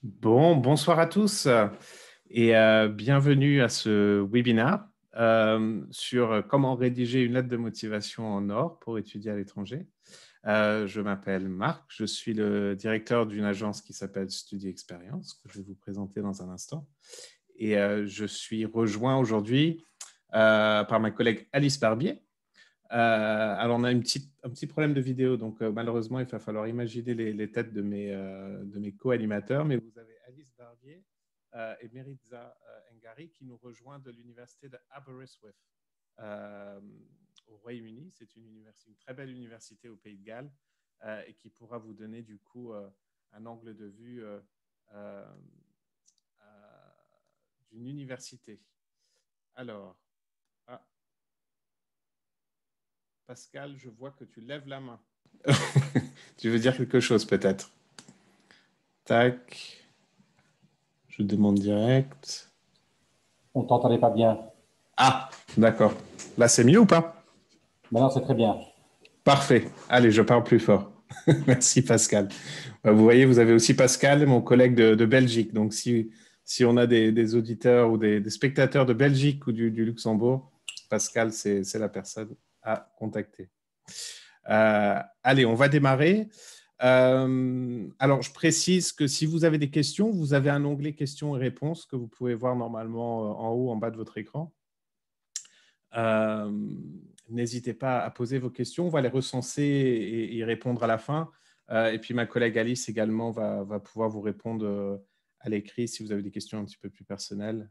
Bonsoir à tous et bienvenue à ce webinaire sur comment rédiger une lettre de motivation en or pour étudier à l'étranger. Je m'appelle Marc, je suis le directeur d'une agence qui s'appelle Study Experience, que je vais vous présenter dans un instant. Et je suis rejoint aujourd'hui par ma collègue Alice Barbier. Alors, on a un petit problème de vidéo, donc malheureusement, il va falloir imaginer les têtes de mes co-animateurs, mais vous avez Alice Barbier et Meritza Ngari qui nous rejoint de l'université de Aberystwyth au Royaume-Uni. C'est une très belle université au Pays de Galles et qui pourra vous donner du coup un angle de vue euh, d'une université. Alors, Pascal, je vois que tu lèves la main. Tu veux dire quelque chose peut-être? Tac, je demande direct. On ne t'entendait pas bien. Ah, d'accord. Là, c'est mieux ou pas? Maintenant, c'est très bien. Parfait. Allez, je parle plus fort. Merci Pascal. Vous voyez, vous avez aussi Pascal, mon collègue de Belgique. Donc, si on a des auditeurs ou des spectateurs de Belgique ou du Luxembourg, Pascal, c'est la personne à contacter. Allez, on va démarrer. Alors, je précise que si vous avez des questions, vous avez un onglet questions et réponses que vous pouvez voir normalement en haut, en bas de votre écran. N'hésitez pas à poser vos questions. On va les recenser et y répondre à la fin. Et puis, ma collègue Alice également va pouvoir vous répondre à l'écrit si vous avez des questions un petit peu plus personnelles.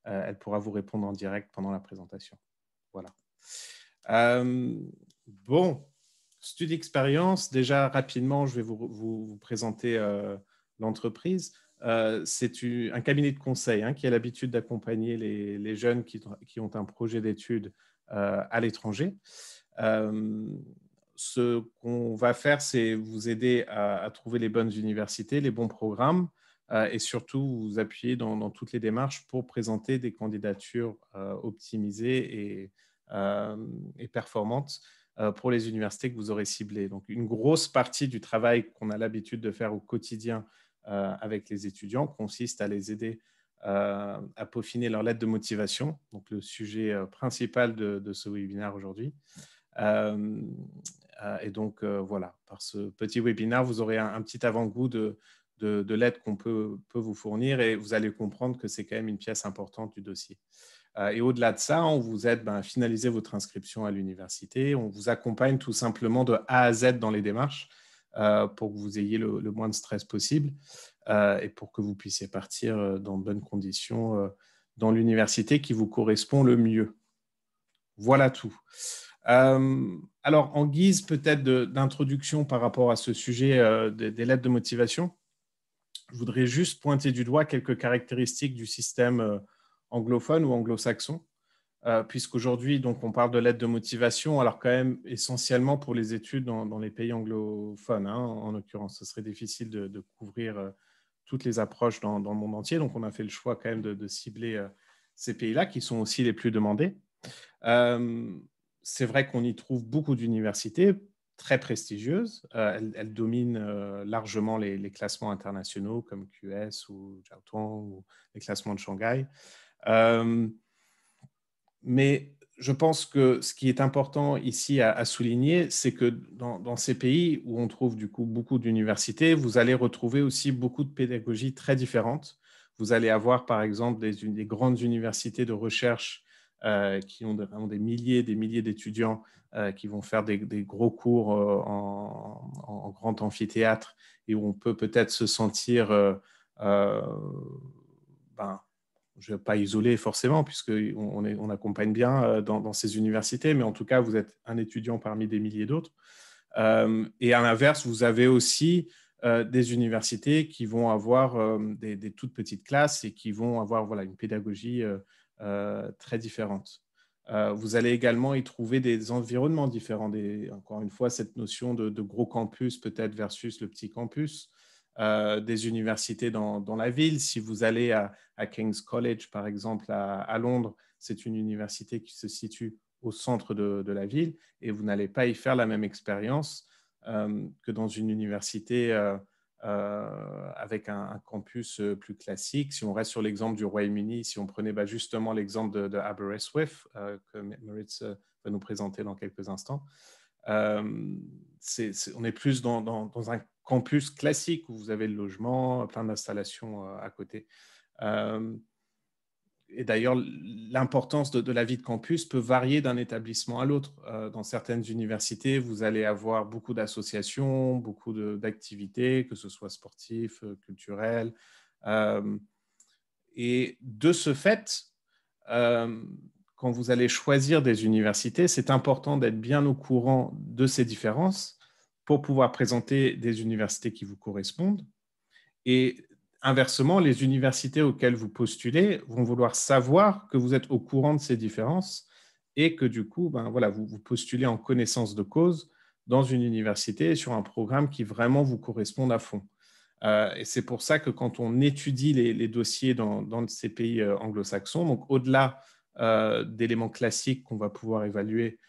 Elle pourra vous répondre en direct pendant la présentation. Voilà. Bon, Study Experience, déjà rapidement, je vais vous présenter l'entreprise. C'est un cabinet de conseil qui a l'habitude d'accompagner les jeunes qui ont un projet d'études à l'étranger. Ce qu'on va faire, c'est vous aider à trouver les bonnes universités, les bons programmes et surtout vous appuyer dans toutes les démarches pour présenter des candidatures optimisées et performantes pour les universités que vous aurez ciblées. Donc, une grosse partie du travail qu'on a l'habitude de faire au quotidien avec les étudiants consiste à les aider à peaufiner leur lettre de motivation, donc le sujet principal de ce webinaire aujourd'hui. Et donc, voilà, par ce petit webinaire, vous aurez un petit avant-goût de l'aide qu'on peut vous fournir et vous allez comprendre que c'est quand même une pièce importante du dossier. Et au-delà de ça, on vous aide à finaliser votre inscription à l'université. On vous accompagne tout simplement de A à Z dans les démarches pour que vous ayez le moins de stress possible et pour que vous puissiez partir dans de bonnes conditions dans l'université qui vous correspond le mieux. Voilà tout. Alors, en guise peut-être d'introduction par rapport à ce sujet des lettres de motivation, je voudrais juste pointer du doigt quelques caractéristiques du système anglophone ou anglo-saxon, puisqu'aujourd'hui, donc, on parle de lettres de motivation, alors quand même essentiellement pour les études dans les pays anglophones, en l'occurrence. Ce serait difficile de couvrir toutes les approches dans le monde entier, donc on a fait le choix quand même de cibler ces pays-là qui sont aussi les plus demandés. C'est vrai qu'on y trouve beaucoup d'universités très prestigieuses. Elles dominent largement les classements internationaux comme QS ou Jiaotong ou les classements de Shanghai. Mais je pense que ce qui est important ici à souligner, c'est que dans ces pays où on trouve du coup beaucoup d'universités, vous allez retrouver aussi beaucoup de pédagogies très différentes. Vous allez avoir par exemple des grandes universités de recherche qui ont des milliers d'étudiants qui vont faire des gros cours en grand amphithéâtre et où on peut peut-être se sentir ben, je ne vais pas isoler forcément, puisqu'on accompagne bien dans ces universités, mais en tout cas, vous êtes un étudiant parmi des milliers d'autres. Et à l'inverse, vous avez aussi des universités qui vont avoir des toutes petites classes et qui vont avoir une pédagogie très différente. Vous allez également y trouver des environnements différents. Encore une fois, cette notion de gros campus peut-être versus le petit campus. Des universités dans la ville. Si vous allez à King's College, par exemple, à Londres, c'est une université qui se situe au centre de la ville et vous n'allez pas y faire la même expérience que dans une université avec un campus plus classique. Si on reste sur l'exemple du Royaume-Uni, si on prenait justement l'exemple de Aberystwyth, que Moritz va nous présenter dans quelques instants, on est plus dans un campus classique où vous avez le logement, plein d'installations à côté. Et d'ailleurs, l'importance de la vie de campus peut varier d'un établissement à l'autre. Dans certaines universités, vous allez avoir beaucoup d'associations, beaucoup d'activités, que ce soit sportives, culturelles. Et de ce fait, quand vous allez choisir des universités, c'est important d'être bien au courant de ces différences pour pouvoir présenter des universités qui vous correspondent. Et inversement, les universités auxquelles vous postulez vont vouloir savoir que vous êtes au courant de ces différences et que du coup, vous postulez en connaissance de cause dans une université sur un programme qui vraiment vous correspond à fond. Et c'est pour ça que quand on étudie les dossiers dans ces pays anglo-saxons, donc au-delà d'éléments classiques qu'on va pouvoir évaluer,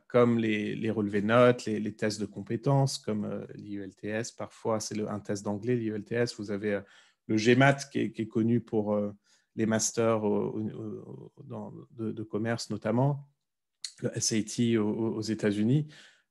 comme les relevés de notes, les tests de compétences, comme l'IELTS. Parfois, c'est un test d'anglais, l'IELTS. Vous avez le GMAT qui est connu pour les masters de commerce notamment, le SAT aux États-Unis.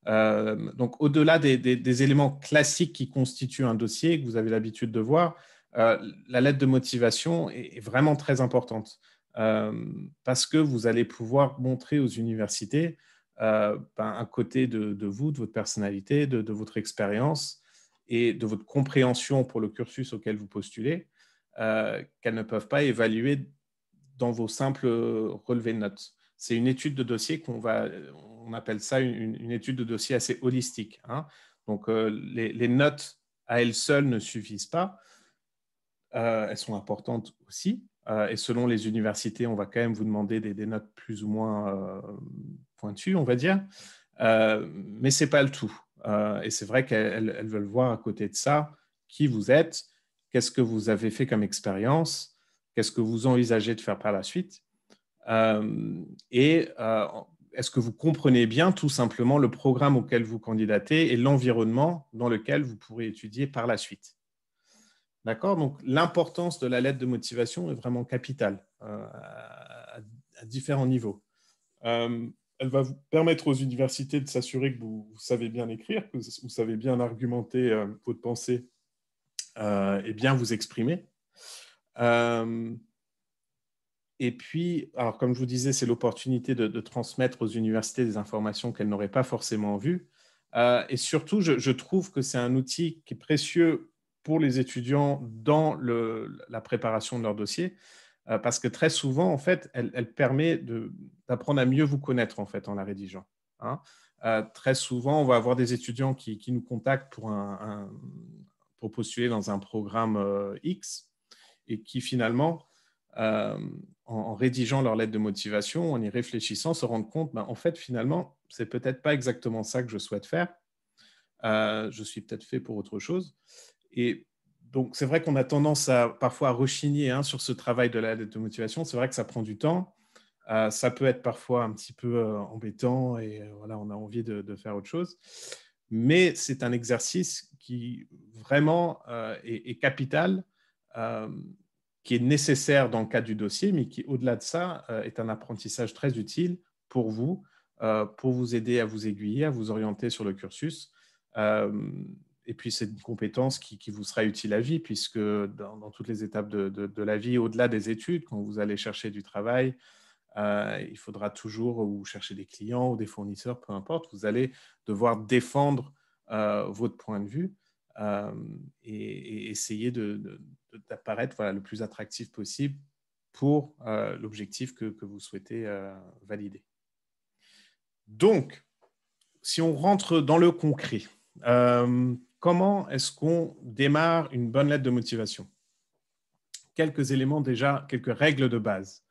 Donc, au-delà des éléments classiques qui constituent un dossier que vous avez l'habitude de voir, la lettre de motivation est vraiment très importante parce que vous allez pouvoir montrer aux universités un côté de vous, de votre personnalité, de votre expérience et de votre compréhension pour le cursus auquel vous postulez, qu'elles ne peuvent pas évaluer dans vos simples relevés de notes. C'est une étude de dossier on appelle ça une étude de dossier assez holistique. Hein. Donc, les notes à elles seules ne suffisent pas. Elles sont importantes aussi. Et selon les universités, on va quand même vous demander des notes plus ou moins pointues, on va dire. Mais ce n'est pas le tout. Et c'est vrai qu'elles veulent voir à côté de ça qui vous êtes, qu'est-ce que vous avez fait comme expérience, qu'est-ce que vous envisagez de faire par la suite. Est-ce que vous comprenez bien tout simplement le programme auquel vous candidatez et l'environnement dans lequel vous pourrez étudier par la suite. D'accord? Donc, l'importance de la lettre de motivation est vraiment capitale à différents niveaux. Elle va vous permettre aux universités de s'assurer que vous savez bien écrire, que vous savez bien argumenter votre pensée et bien vous exprimer. Et puis, alors comme je vous disais, c'est l'opportunité de transmettre aux universités des informations qu'elles n'auraient pas forcément vues. Et surtout, je trouve que c'est un outil qui est précieux pour les étudiants dans la préparation de leur dossier, parce que très souvent, en fait, elle permet d'apprendre à mieux vous connaître en fait en la rédigeant. Hein. Très souvent, on va avoir des étudiants qui nous contactent pour postuler dans un programme X et qui finalement en rédigeant leur lettre de motivation, en y réfléchissant, se rendre compte, en fait, finalement, c'est peut-être pas exactement ça que je souhaite faire. Je suis peut-être fait pour autre chose. Et donc, c'est vrai qu'on a tendance parfois à rechigner sur ce travail de la lettre de motivation. C'est vrai que ça prend du temps. Ça peut être parfois un petit peu embêtant et voilà, on a envie de faire autre chose. Mais c'est un exercice qui vraiment est capital, qui est nécessaire dans le cadre du dossier, mais qui, au-delà de ça, est un apprentissage très utile pour vous aider à vous aiguiller, à vous orienter sur le cursus. Et puis, c'est une compétence qui vous sera utile à vie, puisque dans toutes les étapes de la vie, au-delà des études, quand vous allez chercher du travail, il faudra toujours ou chercher des clients ou des fournisseurs, peu importe, vous allez devoir défendre votre point de vue et essayer d'apparaître le plus attractif possible pour l'objectif que vous souhaitez valider. Donc, si on rentre dans le concret, comment est-ce qu'on démarre une bonne lettre de motivation? Quelques éléments déjà, quelques règles de base.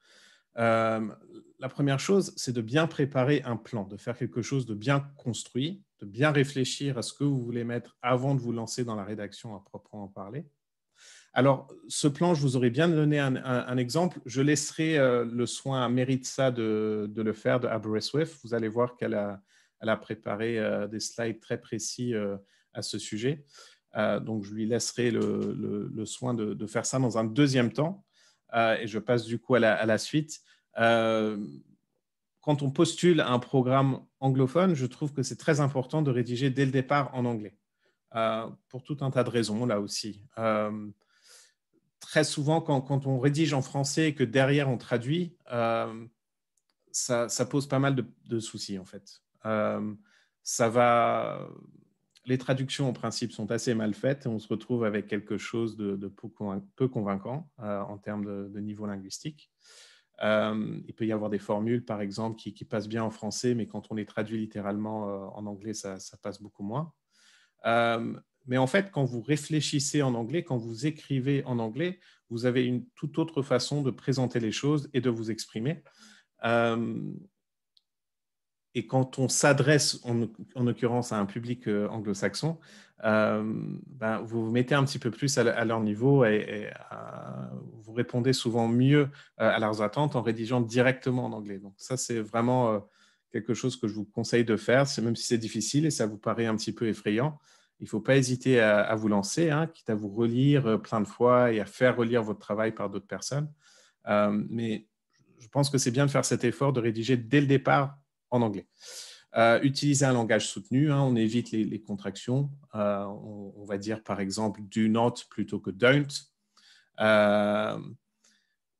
La première chose, c'est de bien préparer un plan, de faire quelque chose de bien construit, de bien réfléchir à ce que vous voulez mettre avant de vous lancer dans la rédaction à proprement parler. Alors, ce plan, je vous aurais bien donné un exemple. Je laisserai le soin à Meritza de le faire, de Aberystwyth. Vous allez voir qu'elle a préparé des slides très précis à ce sujet. Donc, je lui laisserai le soin de faire ça dans un deuxième temps. Et je passe du coup à la suite. Quand on postule un programme anglophone, je trouve que c'est très important de rédiger dès le départ en anglais, pour tout un tas de raisons, là aussi. Très souvent, quand on rédige en français et que derrière on traduit, ça pose pas mal de soucis, en fait. Les traductions, en principe, sont assez mal faites et on se retrouve avec quelque chose de peu convaincant en termes de niveau linguistique. Il peut y avoir des formules, par exemple, qui passent bien en français, mais quand on les traduit littéralement en anglais, ça passe beaucoup moins. Mais en fait, quand vous réfléchissez en anglais, quand vous écrivez en anglais, vous avez une toute autre façon de présenter les choses et de vous exprimer. Et quand on s'adresse, en l'occurrence, à un public anglo-saxon, vous vous mettez un petit peu plus à leur niveau et vous répondez souvent mieux à leurs attentes en rédigeant directement en anglais. Donc ça, c'est vraiment quelque chose que je vous conseille de faire, même si c'est difficile et ça vous paraît un petit peu effrayant. Il ne faut pas hésiter à vous lancer, quitte à vous relire plein de fois et à faire relire votre travail par d'autres personnes. Mais je pense que c'est bien de faire cet effort de rédiger dès le départ en anglais. Utiliser un langage soutenu, on évite les contractions. On va dire par exemple do not plutôt que don't.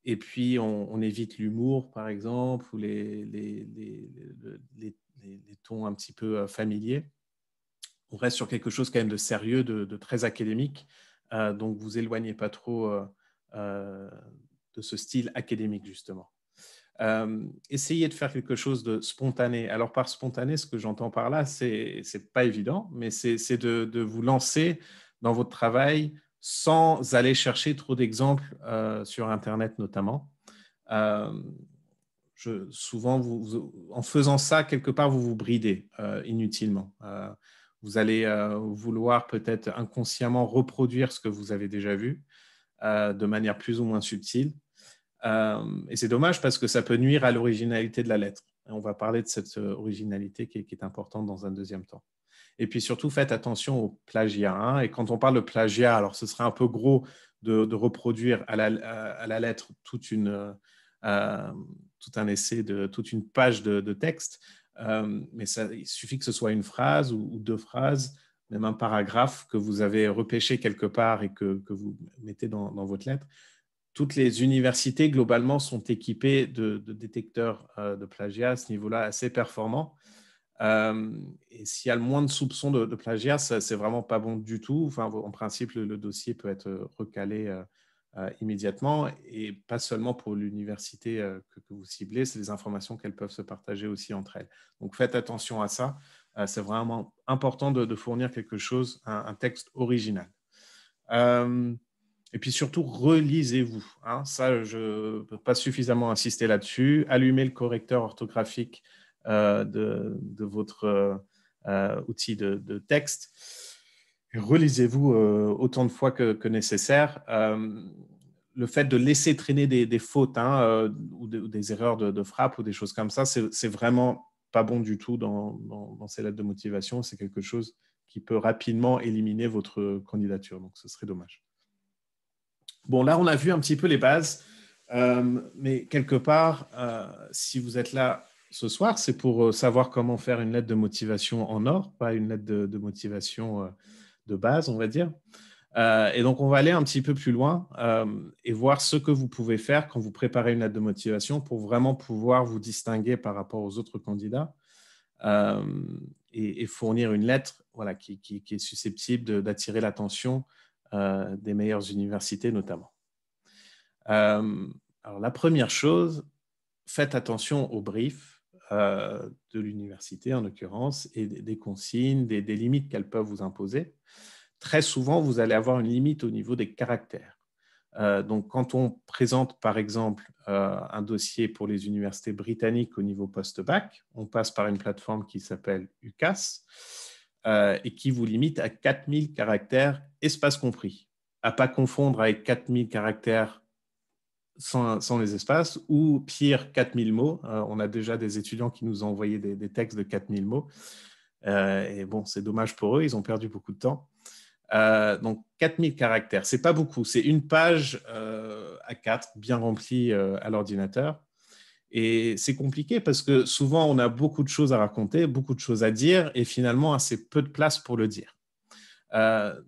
Et puis on évite l'humour par exemple ou les tons un petit peu familiers. On reste sur quelque chose quand même de sérieux, de très académique. Donc vous éloignez pas trop de ce style académique justement. Essayez de faire quelque chose de spontané. Alors, par spontané, ce que j'entends par là, c'est pas évident, mais c'est de vous lancer dans votre travail sans aller chercher trop d'exemples sur Internet notamment. Souvent, en faisant ça, quelque part, vous vous bridez inutilement. Vous allez vouloir peut-être inconsciemment reproduire ce que vous avez déjà vu de manière plus ou moins subtile. Et c'est dommage parce que ça peut nuire à l'originalité de la lettre. Et on va parler de cette originalité qui est importante dans un deuxième temps. Et puis surtout, faites attention au plagiat. Et quand on parle de plagiat, alors ce serait un peu gros de reproduire à la lettre tout un essai, toute une page de texte. Mais il suffit que ce soit une phrase ou deux phrases, même un paragraphe que vous avez repêché quelque part et que vous mettez dans votre lettre. Toutes les universités, globalement, sont équipées de détecteurs de plagiat à ce niveau-là assez performants. Et s'il y a le moins de soupçons de plagiat, c'est vraiment pas bon du tout. Enfin, en principe, le dossier peut être recalé immédiatement et pas seulement pour l'université que vous ciblez, c'est des informations qu'elles peuvent se partager aussi entre elles. Donc, faites attention à ça. C'est vraiment important de fournir quelque chose, un texte original. Et puis surtout, relisez-vous. Ça, je ne peux pas suffisamment insister là-dessus. Allumez le correcteur orthographique de votre outil de texte. Relisez-vous autant de fois que nécessaire. Le fait de laisser traîner des fautes ou des erreurs de frappe ou des choses comme ça, c'est vraiment pas bon du tout dans ces lettres de motivation. C'est quelque chose qui peut rapidement éliminer votre candidature. Donc, ce serait dommage. Bon, là, on a vu un petit peu les bases, mais quelque part, si vous êtes là ce soir, c'est pour savoir comment faire une lettre de motivation en or, pas une lettre de motivation de base, on va dire. Et donc, on va aller un petit peu plus loin et voir ce que vous pouvez faire quand vous préparez une lettre de motivation pour vraiment pouvoir vous distinguer par rapport aux autres candidats et fournir une lettre qui est susceptible d'attirer l'attention des meilleures universités notamment. Alors, la première chose, faites attention au brief de l'université en l'occurrence et des consignes, des limites qu'elles peuvent vous imposer. Très souvent, vous allez avoir une limite au niveau des caractères. Donc, quand on présente, par exemple, un dossier pour les universités britanniques au niveau post-bac, on passe par une plateforme qui s'appelle UCAS et qui vous limite à 4000 caractères, espace compris. À ne pas confondre avec 4000 caractères sans les espaces ou pire, 4000 mots. On a déjà des étudiants qui nous ont envoyé des textes de 4000 mots. Et bon, c'est dommage pour eux, ils ont perdu beaucoup de temps. Donc 4000 caractères, c'est pas beaucoup, c'est une page A4 bien remplie à l'ordinateur. Et c'est compliqué parce que souvent on a beaucoup de choses à raconter, beaucoup de choses à dire et finalement assez peu de place pour le dire.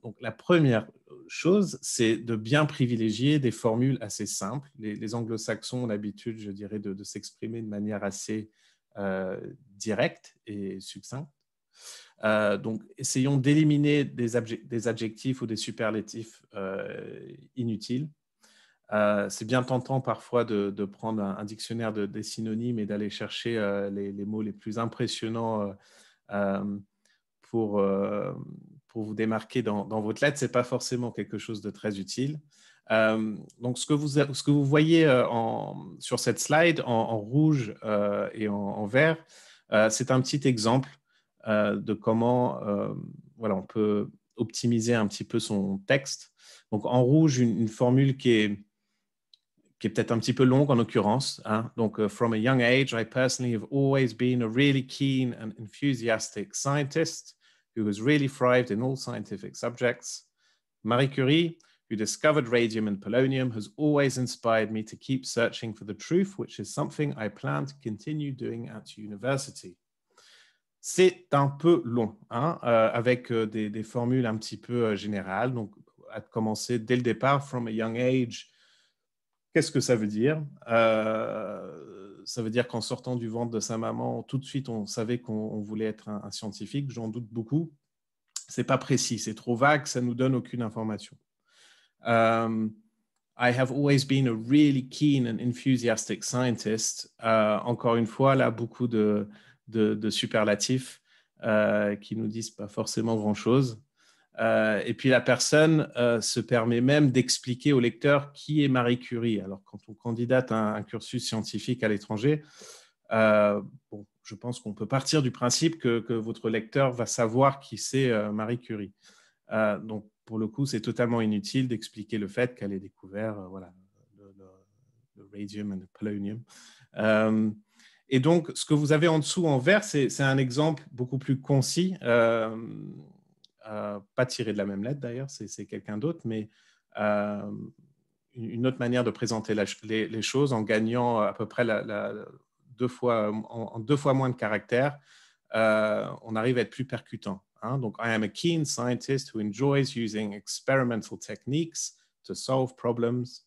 Donc la première chose, c'est de bien privilégier des formules assez simples. Les anglo-saxons ont l'habitude, je dirais, de s'exprimer de manière assez directe et succincte. Donc, essayons d'éliminer des adjectifs ou des superlatifs inutiles. C'est bien tentant parfois de prendre un dictionnaire des synonymes et d'aller chercher les mots les plus impressionnants pour vous démarquer dans votre lettre. Ce n'est pas forcément quelque chose de très utile. Donc, ce que vous voyez sur cette slide en rouge et en vert, c'est un petit exemple de comment voilà, on peut optimiser un petit peu son texte. Donc, en rouge, une formule qui est peut-être un petit peu longue en l'occurrence. Hein? Donc, from a young age, I personally have always been a really keen and enthusiastic scientist who has really thrived in all scientific subjects. Marie Curie, who discovered radium and polonium, has always inspired me to keep searching for the truth, which is something I plan to continue doing at university. C'est un peu long, hein, avec des formules un petit peu générales. Donc, à commencer dès le départ, from a young age, qu'est-ce que ça veut dire? Ça veut dire qu'en sortant du ventre de sa maman, tout de suite, on savait qu'on voulait être un scientifique. J'en doute beaucoup. C'est pas précis, c'est trop vague, ça nous donne aucune information. I have always been a really keen and enthusiastic scientist. Encore une fois, là, beaucoup de superlatifs qui nous disent pas forcément grand-chose. Et puis la personne se permet même d'expliquer au lecteur qui est Marie Curie. Alors quand on candidate à un cursus scientifique à l'étranger, bon, je pense qu'on peut partir du principe que votre lecteur va savoir qui c'est Marie Curie. Donc pour le coup, c'est totalement inutile d'expliquer le fait qu'elle ait découvert voilà, le radium et le polonium. Et donc, ce que vous avez en dessous en vert, c'est un exemple beaucoup plus concis. Pas tiré de la même lettre d'ailleurs, c'est quelqu'un d'autre, mais une autre manière de présenter les choses en gagnant à peu près en 2 fois moins de caractères, on arrive à être plus percutant. Hein? Donc, I am a keen scientist who enjoys using experimental techniques to solve problems.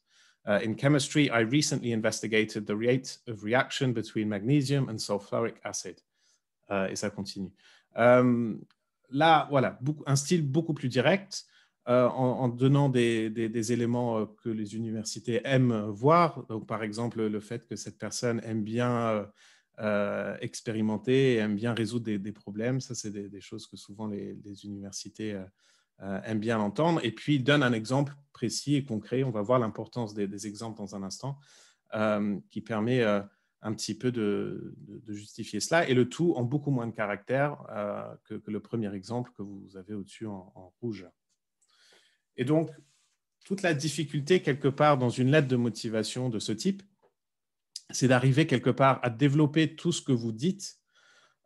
In chemistry, I recently investigated the rate of reaction between magnesium and sulfuric acid. Et ça continue. Là, voilà, un style beaucoup plus direct, en donnant des éléments que les universités aiment voir. Donc, par exemple, le fait que cette personne aime bien expérimenter, aime bien résoudre des problèmes. Ça, c'est des choses que souvent les universités aiment bien entendre. Et puis, il donne un exemple précis et concret. On va voir l'importance des exemples dans un instant, qui permet un petit peu de justifier cela, et le tout en beaucoup moins de caractères que le premier exemple que vous avez au-dessus en rouge. Et donc, toute la difficulté quelque part dans une lettre de motivation de ce type, c'est d'arriver quelque part à développer tout ce que vous dites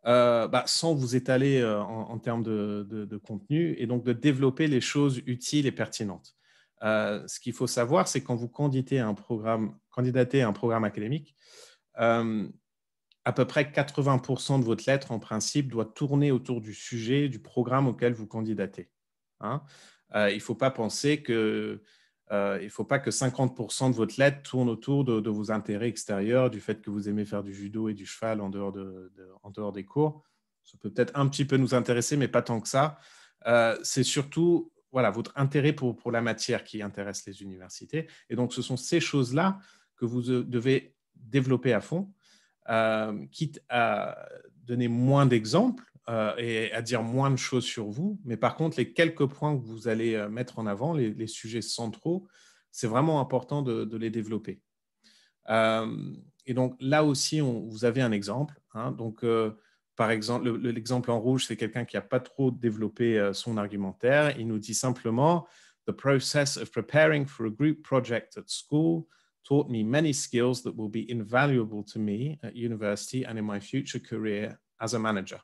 sans vous étaler en termes de contenu, et donc de développer les choses utiles et pertinentes. Ce qu'il faut savoir, c'est quand vous candidatez à un programme académique, à peu près 80% de votre lettre, en principe, doit tourner autour du sujet, du programme auquel vous candidatez. Hein? Il ne faut pas penser que il ne faut pas que 50% de votre lettre tourne autour de vos intérêts extérieurs, du fait que vous aimez faire du judo et du cheval en dehors des cours. Ça peut peut-être un petit peu nous intéresser, mais pas tant que ça. C'est surtout voilà, votre intérêt pour la matière qui intéresse les universités. Et donc, ce sont ces choses-là que vous devez développer à fond, quitte à donner moins d'exemples et à dire moins de choses sur vous. Mais par contre, les quelques points que vous allez mettre en avant, les sujets centraux, c'est vraiment important de les développer. Et donc, là aussi, vous avez un exemple. Hein, donc, par exemple, l'exemple en rouge, c'est quelqu'un qui n'a pas trop développé son argumentaire. Il nous dit simplement « The process of preparing for a group project at school taught me many skills that will be invaluable to me at university and in my future career as a manager. »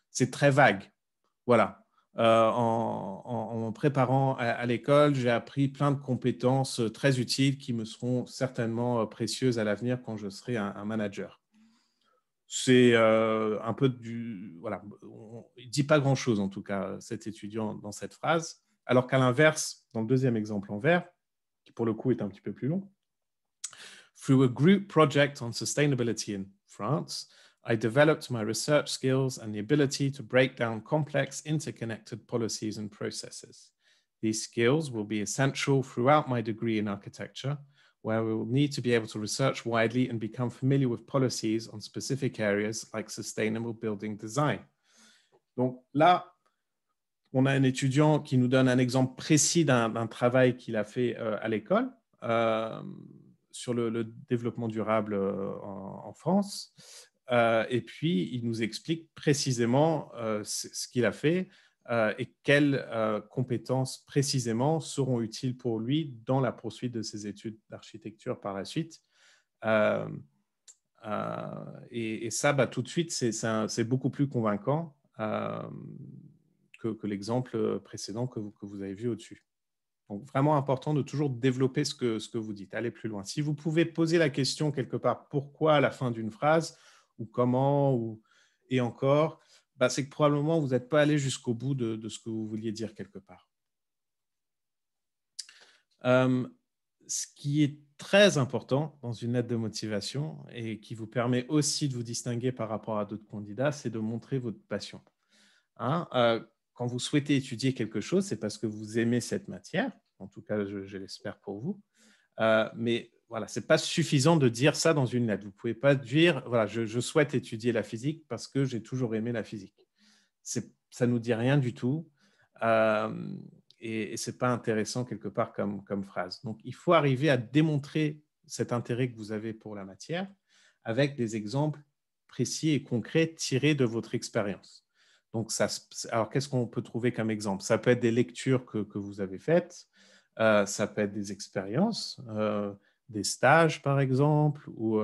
C'est très vague. Voilà. en me préparant à l'école, j'ai appris plein de compétences très utiles qui me seront certainement précieuses à l'avenir quand je serai un manager. C'est un peu du… Voilà, il ne dit pas grand-chose, en tout cas, cet étudiant dans cette phrase. Alors qu'à l'inverse, dans le deuxième exemple en vert, qui pour le coup est un petit peu plus long, through a group project on sustainability in France, I developed my research skills and the ability to break down complex, interconnected policies and processes. These skills will be essential throughout my degree in architecture, where we will need to be able to research widely and become familiar with policies on specific areas like sustainable building design. Donc là, on a un étudiant qui nous donne un exemple précis d'un travail qu'il a fait à l'école sur le développement durable en France. Et puis, il nous explique précisément ce qu'il a fait et quelles compétences précisément seront utiles pour lui dans la poursuite de ses études d'architecture par la suite. Et ça, tout de suite, c'est beaucoup plus convaincant que l'exemple précédent que vous avez vu au-dessus. Donc, vraiment important de toujours développer ce que vous dites, aller plus loin. Si vous pouvez poser la question quelque part, pourquoi à la fin d'une phrase, ou comment, et encore, c'est que probablement vous n'êtes pas allé jusqu'au bout de ce que vous vouliez dire quelque part. Ce qui est très important dans une lettre de motivation et qui vous permet aussi de vous distinguer par rapport à d'autres candidats, c'est de montrer votre passion. Quand vous souhaitez étudier quelque chose, c'est parce que vous aimez cette matière. En tout cas, je l'espère pour vous. Mais voilà, ce n'est pas suffisant de dire ça dans une lettre. Vous ne pouvez pas dire, voilà, je souhaite étudier la physique parce que j'ai toujours aimé la physique. Ça ne nous dit rien du tout. Et ce n'est pas intéressant quelque part comme phrase. Donc, il faut arriver à démontrer cet intérêt que vous avez pour la matière avec des exemples précis et concrets tirés de votre expérience. Donc, alors, qu'est-ce qu'on peut trouver comme exemple? Ça peut être des lectures que vous avez faites, ça peut être des expériences, des stages, par exemple, ou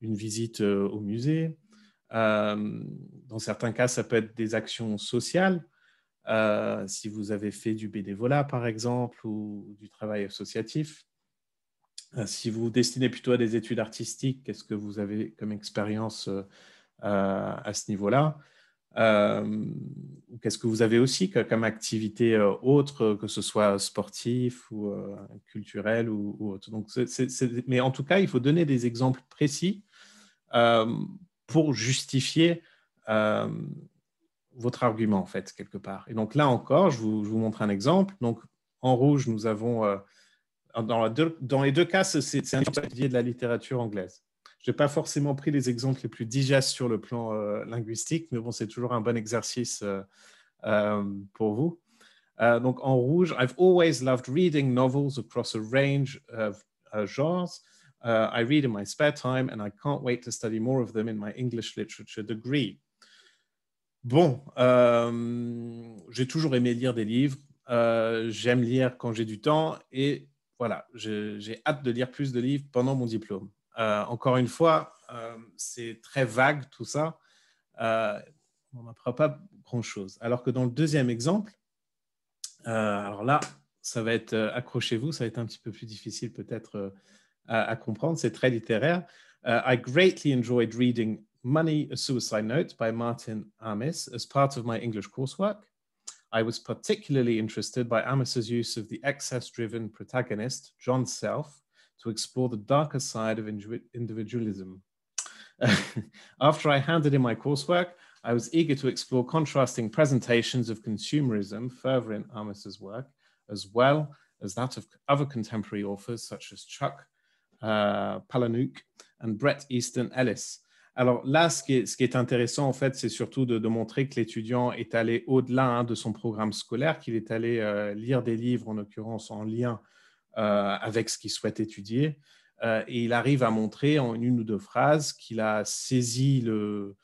une visite au musée. Dans certains cas, ça peut être des actions sociales. Si vous avez fait du bénévolat, par exemple, ou du travail associatif. Si vous vous destinez plutôt à des études artistiques, qu'est-ce que vous avez comme expérience à ce niveau-là? Qu'est-ce que vous avez aussi comme activité autre, que ce soit sportif ou culturel ou autre. Donc, mais en tout cas, il faut donner des exemples précis pour justifier votre argument, en fait, quelque part. Et donc là encore, je vous montre un exemple. Donc, en rouge, nous avons, dans les deux cas, c'est un étudier de la littérature anglaise. Je n'ai pas forcément pris les exemples les plus digestes sur le plan linguistique, mais bon, c'est toujours un bon exercice pour vous. Donc, en rouge, I've always loved reading novels across a range of genres. I read in my spare time and I can't wait to study more of them in my English literature degree. Bon, j'ai toujours aimé lire des livres. J'aime lire quand j'ai du temps et voilà, j'ai hâte de lire plus de livres pendant mon diplôme. Encore une fois, c'est très vague tout ça. On n'apprend pas grand-chose. Alors que dans le deuxième exemple, alors là, ça va être, accrochez-vous, ça va être un petit peu plus difficile peut-être à comprendre. C'est très littéraire. I greatly enjoyed reading Money, a Suicide Note by Martin Amis as part of my English coursework. I was particularly interested by Amis's use of the excess-driven protagonist, John Self, to explore the darker side of individualism. After I handed in my coursework, I was eager to explore contrasting presentations of consumerism further in Amis's work, as well as that of other contemporary authors such as Chuck Palahniuk and Bret Easton Ellis. Alors là, ce qui est intéressant, en fait, c'est surtout de montrer que l'étudiant est allé au-delà de son programme scolaire, qu'il est allé lire des livres, en l'occurrence en lien avec ce qu'il souhaite étudier. Et il arrive à montrer en une ou deux phrases qu'il a saisi le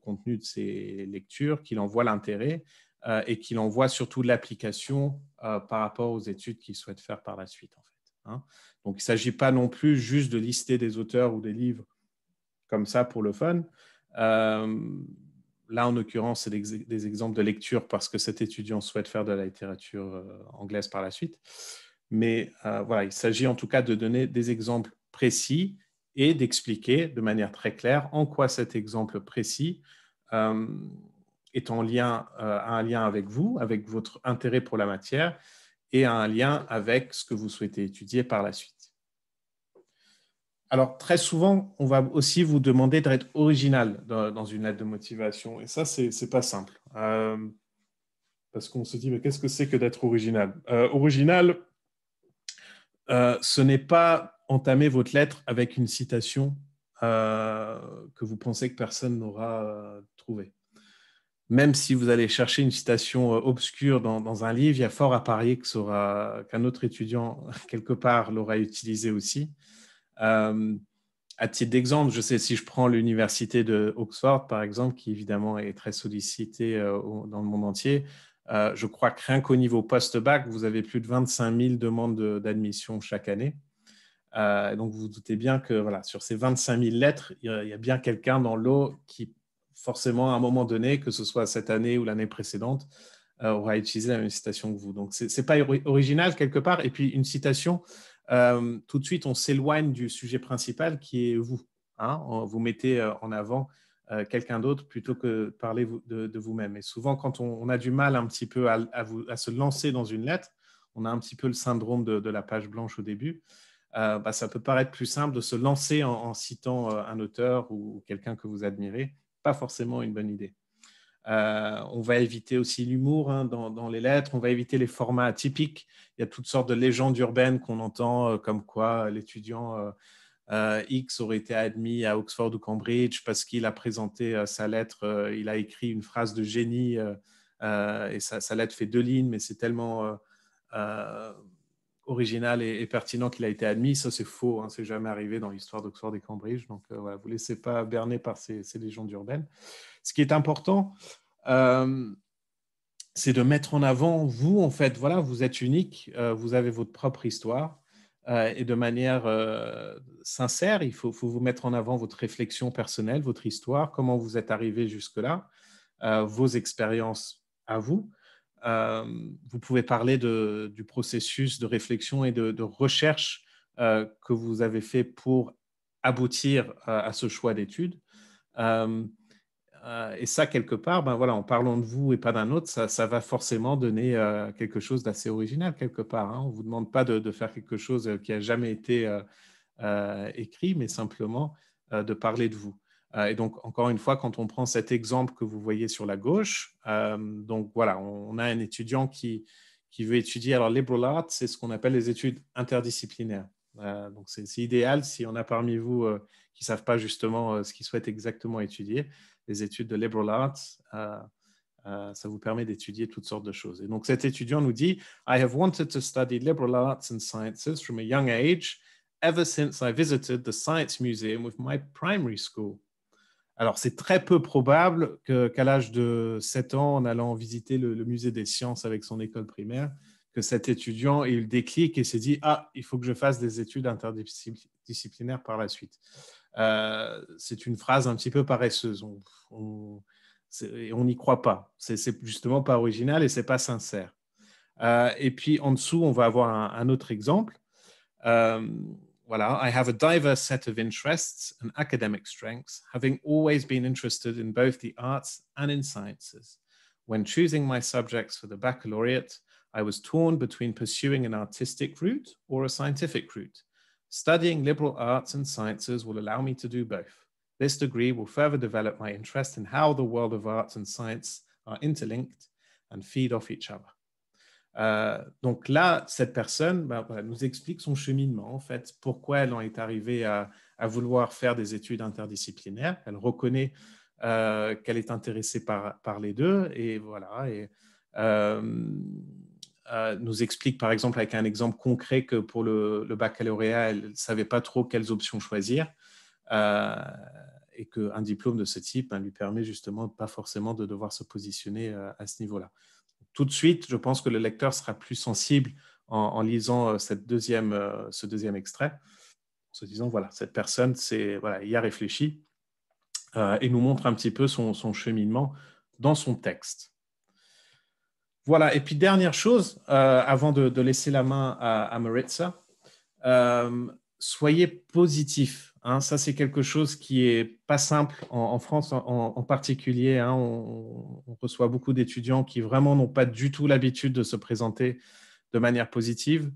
contenu de ses lectures, qu'il en voit l'intérêt et qu'il en voit surtout l'application par rapport aux études qu'il souhaite faire par la suite, en fait. Donc, il ne s'agit pas non plus juste de lister des auteurs ou des livres comme ça pour le fun. là, en l'occurrence, c'est des exemples de lecture parce que cet étudiant souhaite faire de la littérature anglaise par la suite. Mais voilà, il s'agit en tout cas de donner des exemples précis et d'expliquer de manière très claire en quoi cet exemple précis est en lien, a un lien avec vous, avec votre intérêt pour la matière et a un lien avec ce que vous souhaitez étudier par la suite. Alors, très souvent, on va aussi vous demander d'être original dans une lettre de motivation. Et ça, ce n'est pas simple. Parce qu'on se dit, mais qu'est-ce que c'est que d'être original? Original, ce n'est pas entamer votre lettre avec une citation que vous pensez que personne n'aura trouvée. Même si vous allez chercher une citation obscure dans un livre, il y a fort à parier qu'un autre étudiant, quelque part, l'aura utilisé aussi. À titre d'exemple, je sais, si je prends l'université de Oxford, par exemple, qui évidemment est très sollicitée dans le monde entier, je crois que rien qu'au niveau post-bac, vous avez plus de 25 000 demandes d'admission chaque année. Donc, vous vous doutez bien que voilà, sur ces 25 000 lettres, il y a bien quelqu'un dans l'eau qui, forcément, à un moment donné, que ce soit cette année ou l'année précédente, aura utilisé la même citation que vous. Donc, ce n'est pas original quelque part. Et puis, une citation, tout de suite, on s'éloigne du sujet principal qui est vous. Hein, vous mettez en avant quelqu'un d'autre plutôt que de parler de vous-même. Et souvent, quand on a du mal un petit peu à se lancer dans une lettre, on a un petit peu le syndrome de la page blanche au début. Ça peut paraître plus simple de se lancer en citant un auteur ou quelqu'un que vous admirez. Pas forcément une bonne idée. On va éviter aussi l'humour dans les lettres, on va éviter les formats atypiques. Il y a toutes sortes de légendes urbaines qu'on entend, comme quoi l'étudiant X aurait été admis à Oxford ou Cambridge parce qu'il a présenté sa lettre, il a écrit une phrase de génie et sa lettre fait 2 lignes, mais c'est tellement original et pertinent qu'il a été admis. Ça, c'est faux, hein, c'est jamais arrivé dans l'histoire d'Oxford et Cambridge. Donc, voilà, vous ne laissez pas berner par ces légendes urbaines. Ce qui est important, c'est de mettre en avant vous, en fait, voilà, vous êtes unique, vous avez votre propre histoire et de manière sincère, il faut vous mettre en avant votre réflexion personnelle, votre histoire, comment vous êtes arrivé jusque-là, vos expériences à vous. Vous pouvez parler du processus de réflexion et de recherche que vous avez fait pour aboutir à ce choix d'études. Et ça, quelque part, voilà, en parlant de vous et pas d'un autre, ça va forcément donner quelque chose d'assez original, quelque part. Hein. On ne vous demande pas de faire quelque chose qui n'a jamais été écrit, mais simplement de parler de vous. Et donc, encore une fois, quand on prend cet exemple que vous voyez sur la gauche, donc voilà, on a un étudiant qui veut étudier. Alors, liberal arts, c'est ce qu'on appelle les études interdisciplinaires. Donc, c'est idéal si on a parmi vous qui ne savent pas justement ce qu'ils souhaitent exactement étudier. Les études de liberal arts, ça vous permet d'étudier toutes sortes de choses. Et donc, cet étudiant nous dit, I have wanted to study liberal arts and sciences from a young age, ever since I visited the Science Museum with my primary school. Alors, c'est très peu probable qu'à l'âge de 7 ans, en allant visiter le musée des sciences avec son école primaire, que cet étudiant ait eu le déclic et s'est dit « Ah, il faut que je fasse des études interdisciplinaires par la suite ». C'est une phrase un petit peu paresseuse. On n'y croit pas. C'est justement pas original et c'est pas sincère. Et puis, en dessous, on va avoir un autre exemple. Voilà, I have a diverse set of interests and academic strengths, having always been interested in both the arts and in sciences. When choosing my subjects for the baccalaureate, I was torn between pursuing an artistic route or a scientific route. Studying liberal arts and sciences will allow me to do both. This degree will further develop my interest in how the world of arts and science are interlinked and feed off each other. Donc là, cette personne voilà, nous explique son cheminement, en fait, pourquoi elle en est arrivée à vouloir faire des études interdisciplinaires. Elle reconnaît qu'elle est intéressée par les deux et voilà. Et nous explique par exemple avec un exemple concret que pour le baccalauréat, elle ne savait pas trop quelles options choisir et qu'un diplôme de ce type lui permet justement pas forcément de devoir se positionner à ce niveau-là. Tout de suite, je pense que le lecteur sera plus sensible en lisant ce deuxième extrait, en se disant, voilà, cette personne, voilà, y a réfléchi et nous montre un petit peu son cheminement dans son texte. Voilà, et puis dernière chose, avant de laisser la main à Maritza, soyez positif. Hein, ça, c'est quelque chose qui n'est pas simple en France en particulier. Hein, on reçoit beaucoup d'étudiants qui vraiment n'ont pas du tout l'habitude de se présenter de manière positive.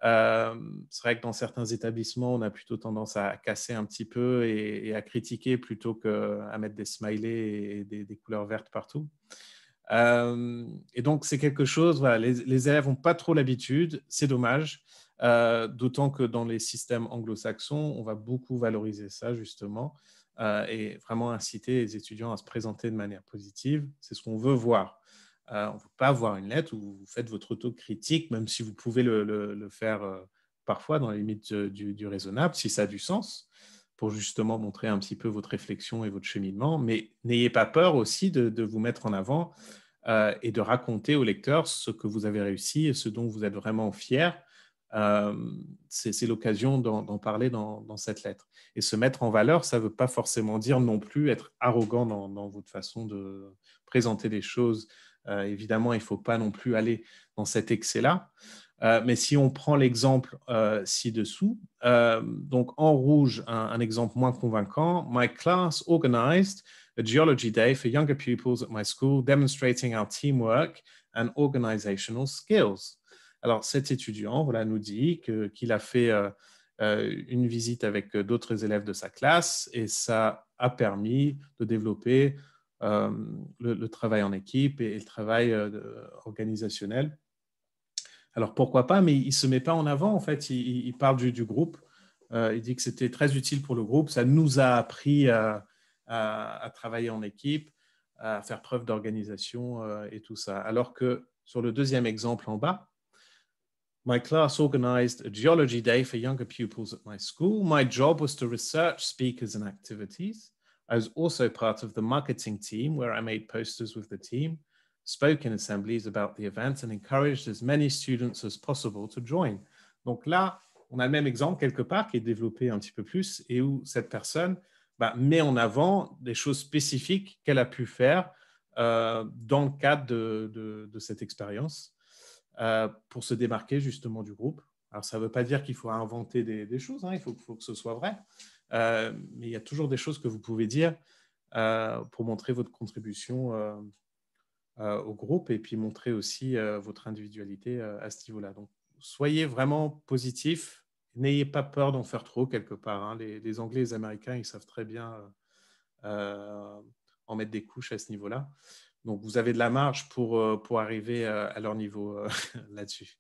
C'est vrai que dans certains établissements, on a plutôt tendance à casser un petit peu et à critiquer plutôt qu'à mettre des smileys et des couleurs vertes partout. Et donc, c'est quelque chose, voilà, les élèves n'ont pas trop l'habitude, c'est dommage, d'autant que dans les systèmes anglo-saxons, on va beaucoup valoriser ça, justement, et vraiment inciter les étudiants à se présenter de manière positive. C'est ce qu'on veut voir. On ne veut pas voir une lettre où vous faites votre autocritique, même si vous pouvez le faire parfois dans les limites du raisonnable, si ça a du sens, pour justement montrer un petit peu votre réflexion et votre cheminement. Mais n'ayez pas peur aussi de vous mettre en avant et de raconter au lecteur ce que vous avez réussi et ce dont vous êtes vraiment fier. C'est l'occasion d'en parler dans cette lettre. Et se mettre en valeur, ça ne veut pas forcément dire non plus être arrogant dans votre façon de présenter les choses. Évidemment, il ne faut pas non plus aller dans cet excès-là. Mais si on prend l'exemple ci-dessous, donc en rouge, un exemple moins convaincant, my class organized a geology day for younger pupils at my school, demonstrating our teamwork and organizational skills. Alors, cet étudiant voilà, nous dit qu'il a fait une visite avec d'autres élèves de sa classe et ça a permis de développer le travail en équipe et le travail organisationnel. Alors, pourquoi pas, mais il ne se met pas en avant, en fait, il parle du groupe. Il dit que c'était très utile pour le groupe. Ça nous a appris à travailler en équipe, à faire preuve d'organisation et tout ça. Alors que sur le deuxième exemple en bas, my class organized a geology day for younger pupils at my school. My job was to research speakers and activities. I was also part of the marketing team where I made posters with the team, spoke in assemblies about the event and encouraged as many students as possible to join. Donc là, on a le même exemple quelque part qui est développé un petit peu plus et où cette personne met en avant des choses spécifiques qu'elle a pu faire dans le cadre de cette expérience pour se démarquer justement du groupe. Alors, ça ne veut pas dire qu'il faut inventer des choses, hein, il faut que ce soit vrai, mais il y a toujours des choses que vous pouvez dire pour montrer votre contribution au groupe et puis montrer aussi votre individualité à ce niveau-là. Donc, soyez vraiment positif, n'ayez pas peur d'en faire trop quelque part. Hein. Les Anglais et les Américains, ils savent très bien en mettre des couches à ce niveau-là. Donc, vous avez de la marge pour arriver à leur niveau là-dessus.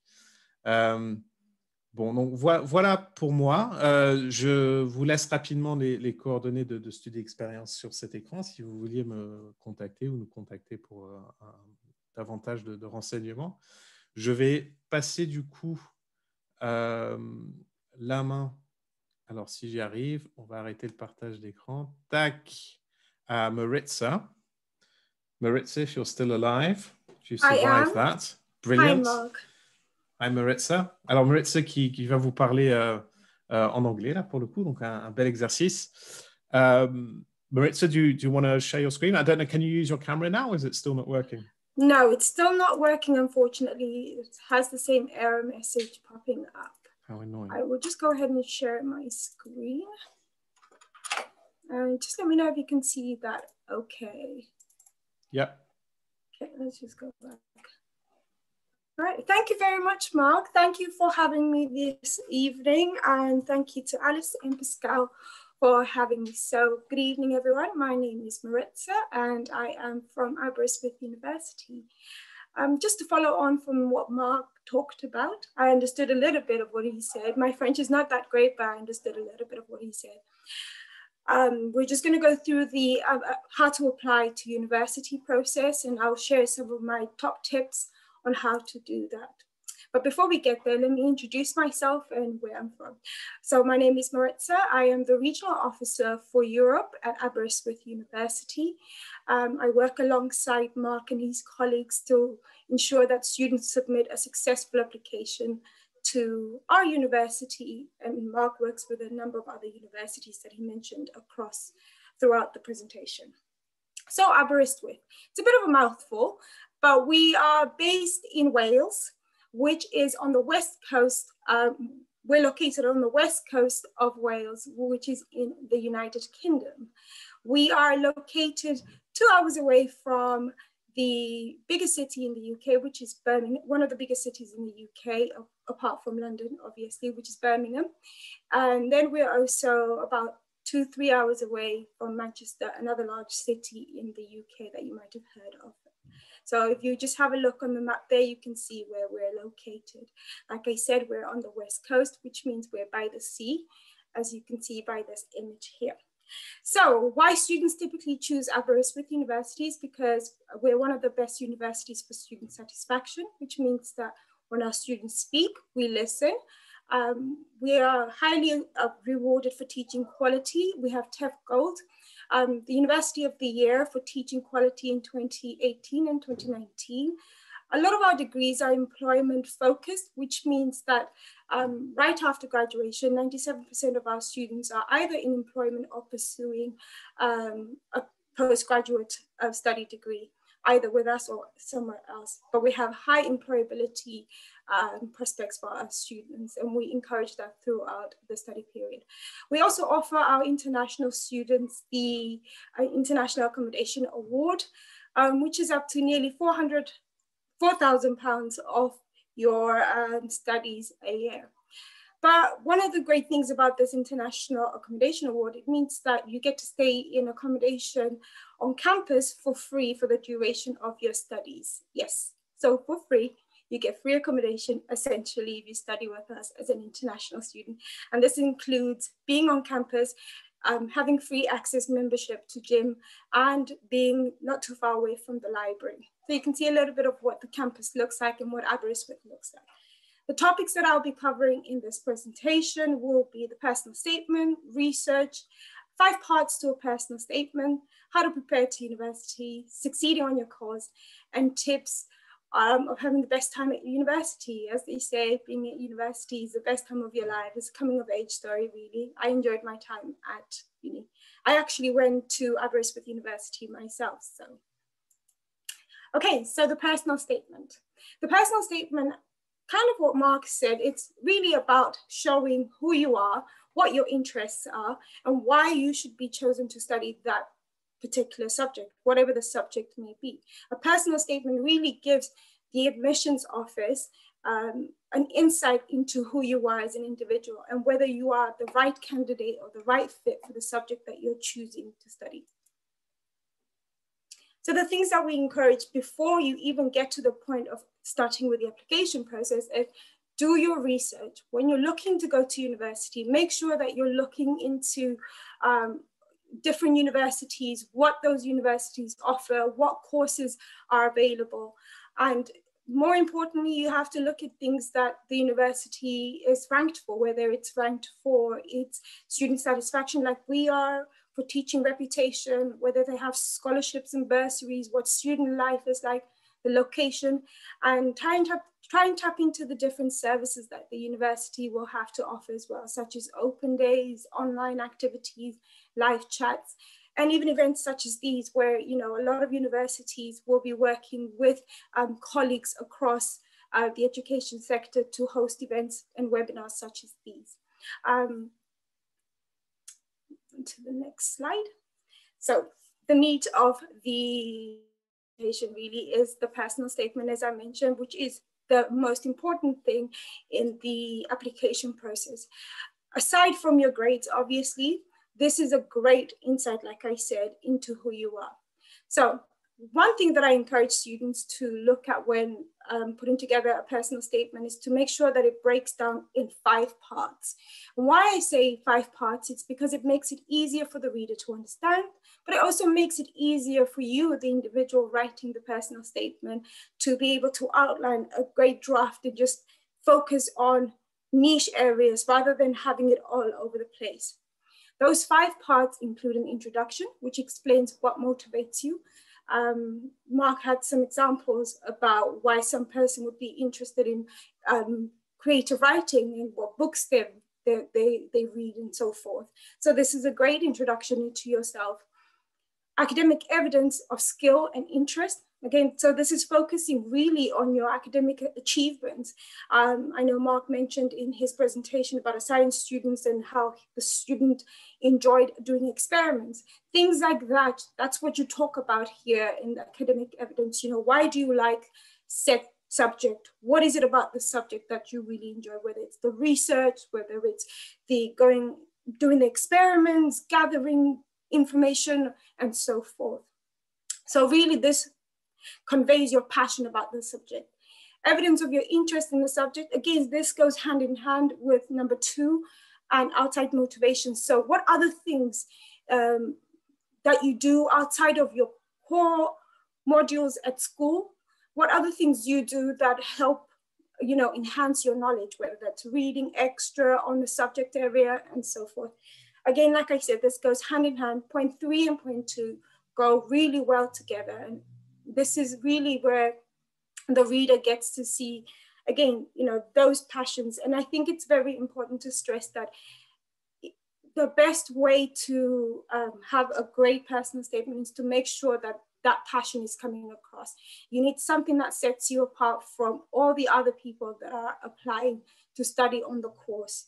Bon, donc voilà pour moi. Je vous laisse rapidement les coordonnées de Study Experience sur cet écran si vous vouliez me contacter ou nous contacter pour davantage de renseignements. Je vais passer du coup la main. Alors, si j'y arrive, on va arrêter le partage d'écran. Tac, à Maritza. Maritza, if you're still alive, if you survived that. Brilliant. Hi, Mark. Hi, Maritza. Alors, Maritza qui va vous parler en anglais, là, pour le coup, donc un bel exercice. Maritza, do you want to share your screen? I don't know, can you use your camera now, or is it still not working? No, it's still not working, unfortunately. It has the same error message popping up. How annoying. I will just go ahead and share my screen. And just let me know if you can see that okay. Yep. Okay, let's just go back. All right, thank you very much, Mark. Thank you for having me this evening, and thank you to Alice and Pascal for having me. So good evening, everyone. My name is Maritza, and I am from Aberystwyth University. Just to follow on from what Mark talked about, I understood a little bit of what he said. My French is not that great, but I understood a little bit of what he said. We're just going to go through the how to apply to university process, and I'll share some of my top tips on how to do that. But before we get there, let me introduce myself and where I'm from. So my name is Maritza. I am the Regional Officer for Europe at Aberystwyth University. I work alongside Mark and his colleagues to ensure that students submit a successful application to our university. And Mark works with a number of other universities that he mentioned across throughout the presentation. So Aberystwyth, it's a bit of a mouthful, but we are based in Wales, which is on the west coast. We're located on the west coast of Wales, which is in the United Kingdom. We are located 2 hours away from the biggest city in the UK, which is Birmingham, one of the biggest cities in the UK, apart from London, obviously, which is Birmingham. And then we're also about 2-3 hours away from Manchester, another large city in the UK that you might have heard of. So if you just have a look on the map there, you can see where we're located. Like I said, we're on the west coast, which means we're by the sea, as you can see by this image here. So why students typically choose Aberystwyth University is because we're one of the best universities for student satisfaction, which means that when our students speak, we listen. We are highly rewarded for teaching quality. We have TEF Gold, the University of the Year for teaching quality in 2018 and 2019. A lot of our degrees are employment focused, which means that right after graduation, 97% of our students are either in employment or pursuing a postgraduate study degree, either with us or somewhere else. But we have high employability prospects for our students, and we encourage that throughout the study period. We also offer our international students the International Accommodation Award, which is up to nearly £4,000 of your studies a year. But one of the great things about this International Accommodation Award, it means that you get to stay in accommodation on campus for free for the duration of your studies. Yes, so for free, you get free accommodation essentially if you study with us as an international student. And this includes being on campus, having free access membership to gym, and being not too far away from the library. So you can see a little bit of what the campus looks like and what Aberystwyth looks like. The topics that I'll be covering in this presentation will be the personal statement, research, 5 parts to a personal statement, how to prepare to university, succeeding on your course, and tips of having the best time at university. As they say, being at university is the best time of your life. It's a coming of age story, really. I enjoyed my time at uni. I actually went to Aberystwyth University myself, so. Okay, so the personal statement. The personal statement, kind of what Mark said, it's really about showing who you are, what your interests are, and why you should be chosen to study that particular subject, whatever the subject may be. A personal statement really gives the admissions office an insight into who you are as an individual and whether you are the right candidate or the right fit for the subject that you're choosing to study. So the things that we encourage before you even get to the point of starting with the application process is do your research. When you're looking to go to university, make sure that you're looking into different universities, what those universities offer, what courses are available. And more importantly, you have to look at things that the university is ranked for, whether it's ranked for its student satisfaction like we are, for teaching reputation, whether they have scholarships and bursaries, what student life is like, the location, and try and tap into the different services that the university will have to offer as well, such as open days, online activities, live chats, and even events such as these where, you know, a lot of universities will be working with colleagues across the education sector to host events and webinars such as these. To the next slide. So the meat of the presentation really is the personal statement, as I mentioned, which is the most important thing in the application process. Aside from your grades, obviously, this is a great insight, like I said, into who you are. So one thing that I encourage students to look at when putting together a personal statement is to make sure that it breaks down in 5 parts. And why I say 5 parts, it's because it makes it easier for the reader to understand, but it also makes it easier for you, the individual writing the personal statement, to be able to outline a great draft and just focus on niche areas rather than having it all over the place. Those 5 parts include an introduction, which explains what motivates you. Mark had some examples about why some person would be interested in creative writing and what books they've they read and so forth. So this is a great introduction into yourself. Academic evidence of skill and interest. Again, so this is focusing really on your academic achievements. I know Mark mentioned in his presentation about science students and how the student enjoyed doing experiments. Things like that, that's what you talk about here in the academic evidence. You know, why do you like set subject? What is it about the subject that you really enjoy, whether it's the research, whether it's the doing the experiments, gathering information, and so forth. So really this conveys your passion about the subject. Evidence of your interest in the subject. Again, this goes hand in hand with number 2 and outside motivation. So what other things that you do outside of your core modules at school? What other things you do that help, you know, enhance your knowledge, whether that's reading extra on the subject area and so forth. Again, like I said, this goes hand in hand. Point 3 and point 2 go really well together. And this is really where the reader gets to see, again, you know, those passions. And I think it's very important to stress that the best way to have a great personal statement is to make sure that that passion is coming across. You need something that sets you apart from all the other people that are applying to study on the course.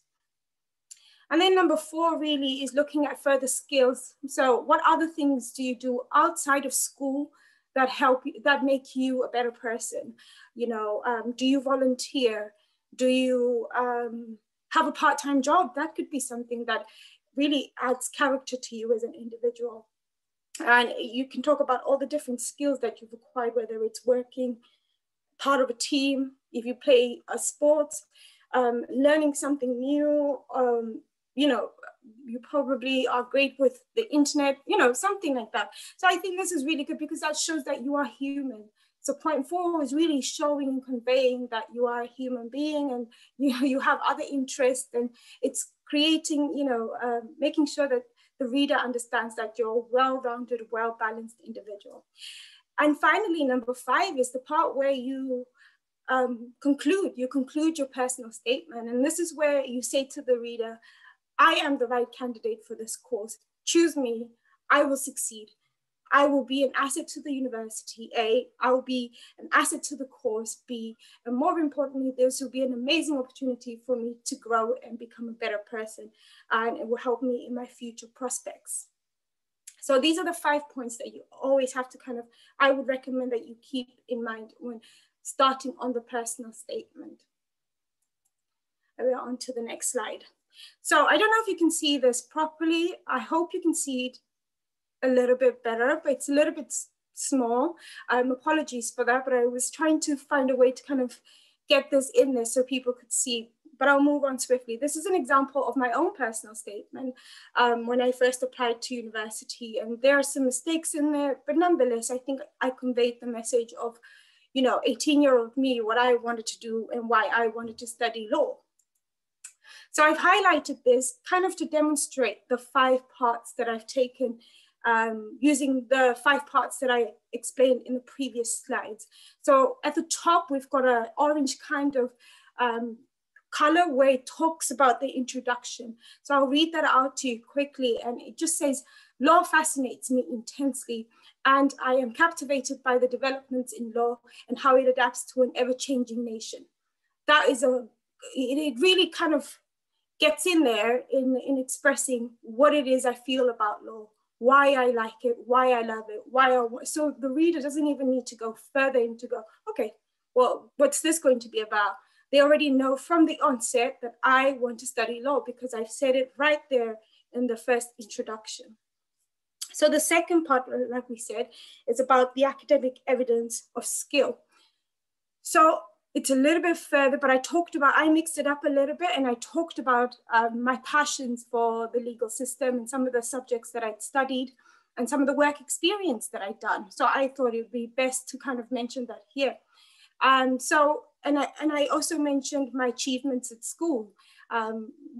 And then number 4 really is looking at further skills. So what other things do you do outside of school that help you, that make you a better person? You know, do you volunteer? Do you have a part-time job? That could be something that really adds character to you as an individual. And you can talk about all the different skills that you've acquired, whether it's working part of a team, if you play a sport, learning something new, you know, you probably are great with the internet, you know, something like that. So I think this is really good because that shows that you are human. So point 4 is really showing and conveying that you are a human being and you have other interests, and it's creating, you know, making sure that the reader understands that you're a well-rounded, well-balanced individual. And finally, number 5 is the part where you conclude your personal statement. And this is where you say to the reader, I am the right candidate for this course. Choose me, I will succeed. I will be an asset to the university, A, I will be an asset to the course, B, and more importantly, this will be an amazing opportunity for me to grow and become a better person, and it will help me in my future prospects. So these are the 5 points that you always have to kind of, I would recommend that you keep in mind when starting on the personal statement. And we're on to the next slide. So I don't know if you can see this properly. I hope you can see it a little bit better, but it's a little bit small. Apologies for that, but I was trying to find a way to kind of get this in there so people could see, but I'll move on swiftly. This is an example of my own personal statement when I first applied to university, and there are some mistakes in there, but nonetheless, I think I conveyed the message of, you know, 18-year-old me, what I wanted to do and why I wanted to study law. So I've highlighted this kind of to demonstrate the 5 parts that I've taken using the 5 parts that I explained in the previous slides. So at the top, we've got an orange kind of color where it talks about the introduction. So I'll read that out to you quickly. And it just says, law fascinates me intensely, and I am captivated by the developments in law and how it adapts to an ever-changing nation. That is it really kind of gets in there in expressing what it is I feel about law, why I like it, why I love it, so the reader doesn't even need to go further into go, okay, well, what's this going to be about? They already know from the onset that I want to study law because I've said it right there in the first introduction. So the second part, like we said, is about the academic evidence of skill. So it's a little bit further, but I mixed it up a little bit, and I talked about my passions for the legal system and some of the subjects that I'd studied and some of the work experience that I'd done. So I thought it would be best to kind of mention that here. And I also mentioned my achievements at school.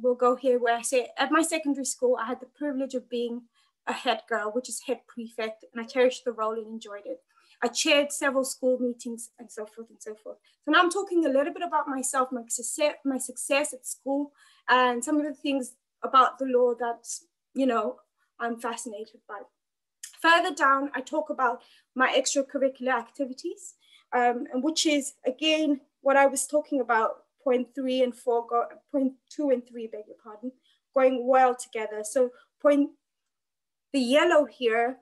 We'll go here where I say, at my secondary school, I had the privilege of being a head girl, which is head prefect, and I cherished the role and enjoyed it. I chaired several school meetings and so forth and so forth. So now I'm talking a little bit about myself, my success at school, and some of the things about the law that, you know, I'm fascinated by. Further down, I talk about my extracurricular activities, and which is, again, what I was talking about, point 2 and 3, beg your pardon, going well together. So the yellow here,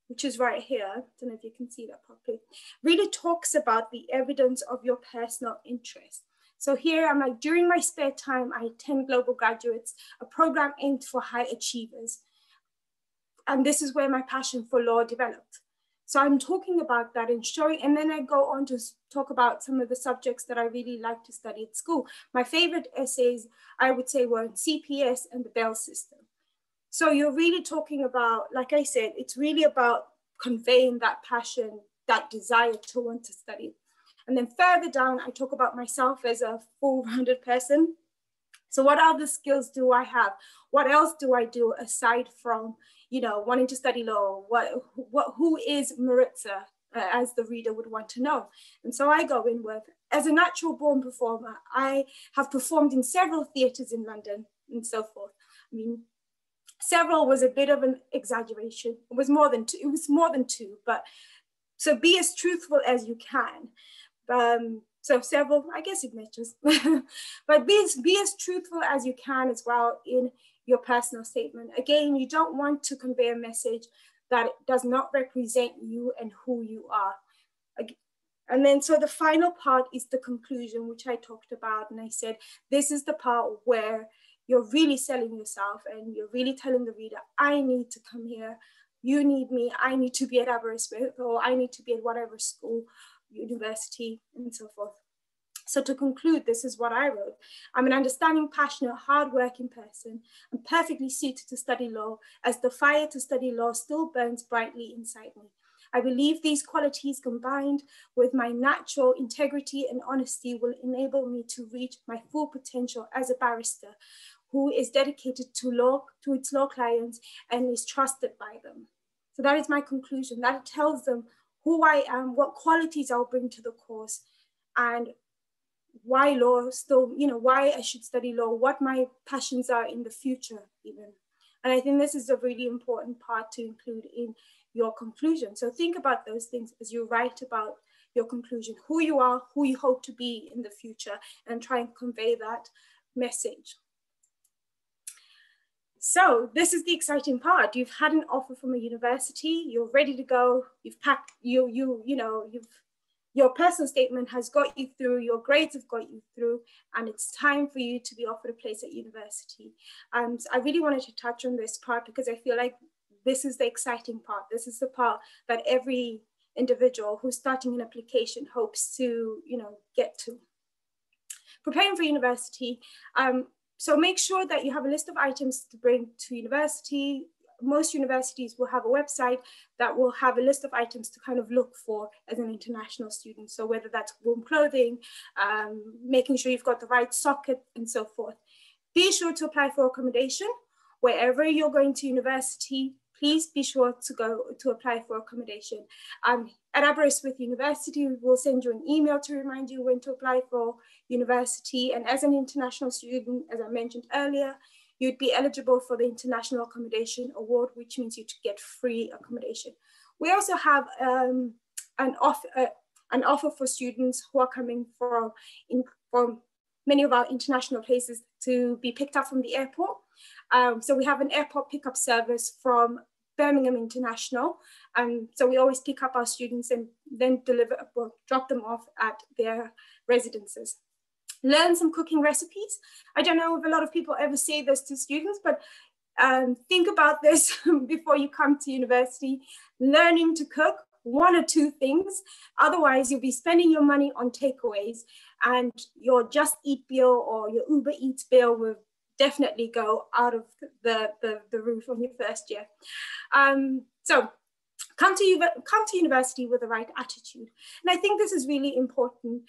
which is right here, I don't know if you can see that properly, really talks about the evidence of your personal interest. So here I'm like, during my spare time, I attend Global Graduates, a program aimed for high achievers. And this is where my passion for law developed. So I'm talking about that and showing, and then I go on to talk about some of the subjects that I really like to study at school. My favorite essays, I would say, were in CPS and the Bell system. So you're really talking about, like I said, it's really about conveying that passion, that desire to want to study. And then further down, I talk about myself as a full-rounded person. So what other skills do I have? What else do I do aside from, you know, wanting to study law? Who is Maritza, as the reader would want to know? And so I go in with, as a natural born performer, I have performed in several theatres in London and so forth. I mean, several was a bit of an exaggeration. It was more than two, but so be as truthful as you can. So several, I guess, signatures, but be as truthful as you can as well in your personal statement. Again, you don't want to convey a message that does not represent you and who you are. And then, so the final part is the conclusion, which I talked about. And I said, this is the part where you're really selling yourself and you're really telling the reader, I need to come here. You need me. I need to be at Aberystwyth, or I need to be at whatever school, university, and so forth. So to conclude, this is what I wrote. I'm an understanding, passionate, hardworking person. I'm perfectly suited to study law, as the fire to study law still burns brightly inside me. I believe these qualities combined with my natural integrity and honesty will enable me to reach my full potential as a barrister who is dedicated to law, to its law clients, and is trusted by them. So that is my conclusion. That tells them who I am, what qualities I'll bring to the course, and why law still, you know, why I should study law, what my passions are in the future even. And I think this is a really important part to include in your conclusion. So think about those things as you write about your conclusion, who you are, who you hope to be in the future, and try and convey that message. So this is the exciting part. You've had an offer from a university, you're ready to go, you've packed, your personal statement has got you through, your grades have got you through, and it's time for you to be offered a place at university. So I really wanted to touch on this part because I feel like this is the exciting part. This is the part that every individual who's starting an application hopes to, you know, get to. Preparing for university. So make sure that you have a list of items to bring to university. Most universities will have a website that will have a list of items to kind of look for as an international student. So whether that's warm clothing, making sure you've got the right socket and so forth. Be sure to apply for accommodation. Wherever you're going to university, please be sure to go to apply for accommodation. At Aberystwyth University, we will send you an email to remind you when to apply for university. And as an international student, as I mentioned earlier, you'd be eligible for the International Accommodation Award, which means you get free accommodation. We also have an offer for students who are coming from many of our international places to be picked up from the airport. So we have an airport pickup service from Birmingham International. So we always pick up our students and then drop them off at their residences. Learn some cooking recipes. I don't know if a lot of people ever say this to students, but think about this before you come to university. Learning to cook, 1 or 2 things. Otherwise, you'll be spending your money on takeaways, and your Just Eat bill or your Uber Eats bill will definitely go out of the roof on your first year. So come to university with the right attitude. And I think this is really important.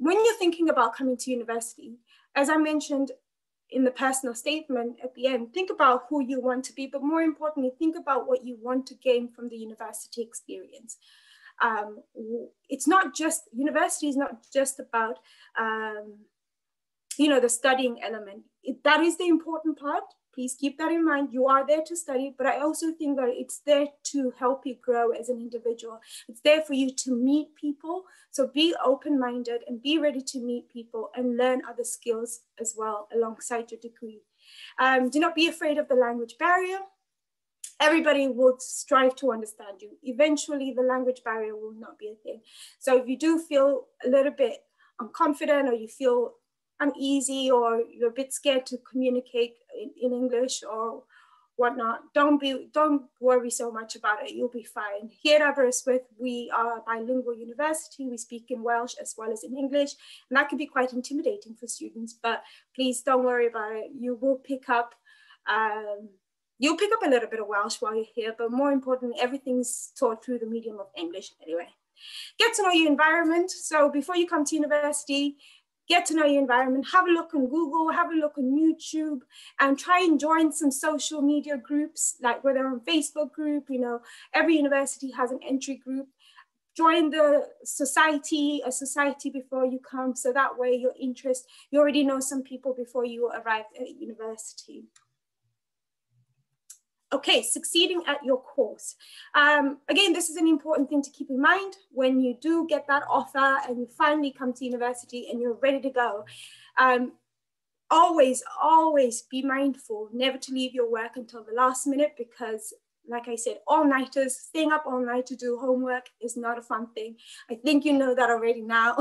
When you're thinking about coming to university, as I mentioned, in the personal statement at the end, think about who you want to be, but more importantly, think about what you want to gain from the university experience. It's not just, university is not just about, you know, the studying element. That is the important part. Please keep that in mind. You are there to study, but I also think that it's there to help you grow as an individual. It's there for you to meet people. So be open-minded and be ready to meet people and learn other skills as well alongside your degree. Do not be afraid of the language barrier. Everybody will strive to understand you. Eventually, the language barrier will not be a thing. So if you do feel a little bit unconfident or you feel uneasy or you're a bit scared to communicate in English or whatnot, don't worry so much about it. You'll be fine. Here at Aberystwyth, we are a bilingual university. We speak in Welsh as well as in English, and that can be quite intimidating for students, but please don't worry about it. You will pick up you'll pick up a little bit of Welsh while you're here, but more importantly, everything's taught through the medium of English anyway. Get to know your environment. So before you come to university, get to know your environment, have a look on Google, have a look on YouTube, and try and join some social media groups, like whether on Facebook group, you know, every university has an entry group. Join a society before you come, so that way your interest, you already know some people before you arrive at university. Okay, succeeding at your course. Again, this is an important thing to keep in mind when you do get that offer and you finally come to university and you're ready to go. Always be mindful never to leave your work until the last minute, because like I said, all-nighters, staying up all night to do homework is not a fun thing. I think you know that already now.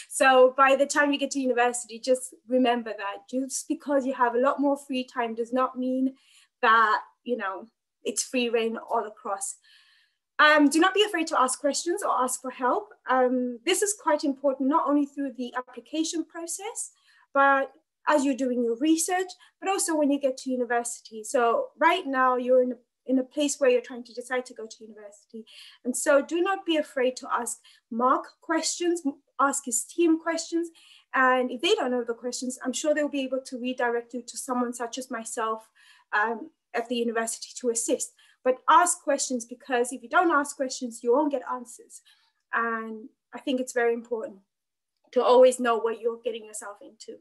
So by the time you get to university, just remember that just because you have a lot more free time does not mean that, you know, it's free reign all across. Do not be afraid to ask questions or ask for help. This is quite important, not only through the application process, but as you're doing your research, but also when you get to university. So right now you're in a place where you're trying to decide to go to university. And so do not be afraid to ask Mark questions, ask his team questions. And if they don't know the questions, I'm sure they'll be able to redirect you to someone such as myself at the university to assist. But ask questions, because if you don't ask questions, you won't get answers. And I think it's very important to always know what you're getting yourself into.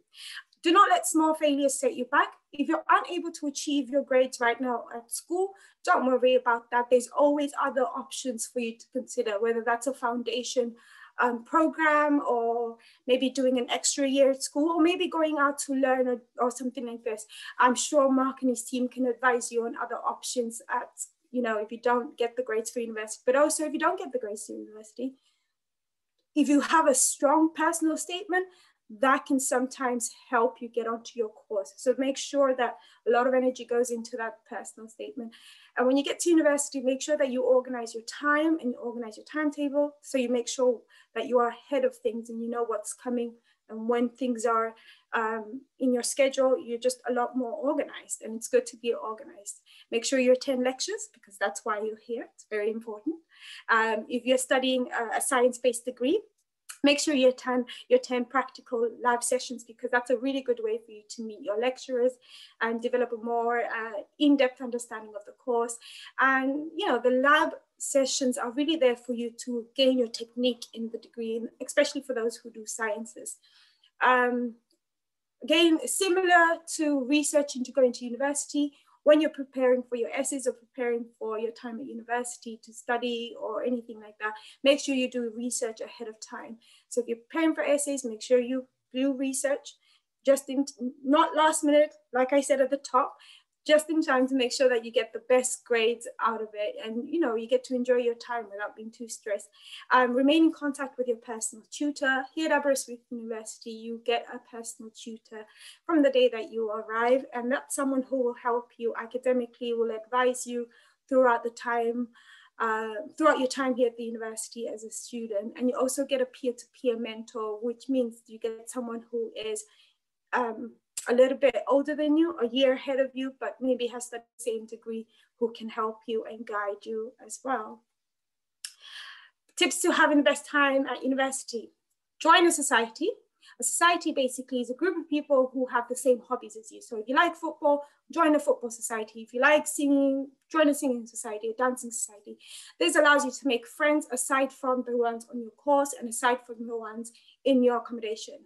Do not let small failures set you back. If you're unable to achieve your grades right now at school, don't worry about that. There's always other options for you to consider, whether that's a foundation program, or maybe doing an extra year at school, or maybe going out to learn or something like this. I'm sure Mark and his team can advise you on other options at, you know, if you don't get the grades for university, but also if you don't get the grades to university, if you have a strong personal statement, that can sometimes help you get onto your course. So make sure that a lot of energy goes into that personal statement. And when you get to university, make sure that you organize your time and you organize your timetable. So you make sure that you are ahead of things and you know what's coming, and when things are in your schedule, you're just a lot more organized, and it's good to be organized. Make sure you attend lectures, because that's why you're here. It's very important. If you're studying a science-based degree, make sure you attend practical lab sessions, because that's a really good way for you to meet your lecturers and develop a more in-depth understanding of the course. And, you know, the lab sessions are really there for you to gain your technique in the degree, especially for those who do sciences. Again, similar to research into going to university, when you're preparing for your essays or preparing for your time at university to study or anything like that, make sure you do research ahead of time. So if you're preparing for essays, make sure you do research not last minute, like I said at the top, just in time to make sure that you get the best grades out of it, and you know, you get to enjoy your time without being too stressed. Remain in contact with your personal tutor. Here at Aberystwyth University, you get a personal tutor from the day that you arrive, and that's someone who will help you academically, will advise you throughout the time, throughout your time here at the university as a student. And you also get a peer-to-peer mentor, which means you get someone who is a little bit older than you, a year ahead of you, but maybe has the same degree, who can help you and guide you as well. Tips to having the best time at university. Join a society. A society basically is a group of people who have the same hobbies as you. So if you like football, join a football society. If you like singing, join a singing society, a dancing society. This allows you to make friends aside from the ones on your course and aside from the ones in your accommodation.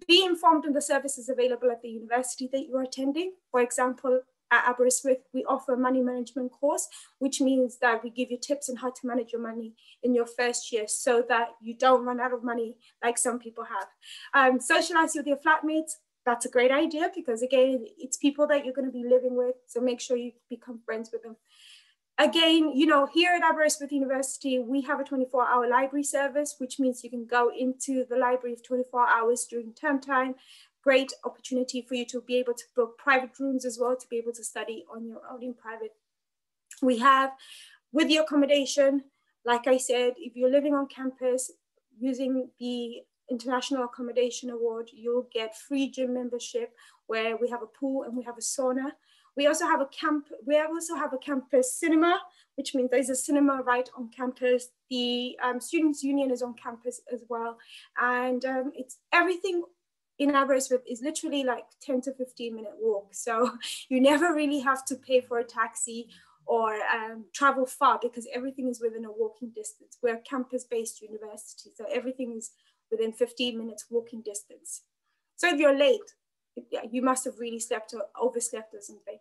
Be informed on the services available at the university that you are attending. For example, at Aberystwyth, we offer a money management course, which means that we give you tips on how to manage your money in your first year so that you don't run out of money like some people have. Socialize with your flatmates. That's a great idea because, again, it's people that you're going to be living with. So make sure you become friends with them. Again, you know, here at Aberystwyth University, we have a 24-hour library service, which means you can go into the library for 24 hours during term time. Great opportunity for you to be able to book private rooms as well, to be able to study on your own in private. We have, with the accommodation, like I said, if you're living on campus using the International Accommodation Award, you'll get free gym membership where we have a pool and we have a sauna. We also have a campus cinema, which means there's a cinema right on campus. The Students' Union is on campus as well. And it's everything in Aberystwyth is literally like 10 to 15-minute walk. So you never really have to pay for a taxi or travel far because everything is within a walking distance. We're a campus-based university, so everything is within 15 minutes walking distance. So if you're late, you must have really slept or overslept or something.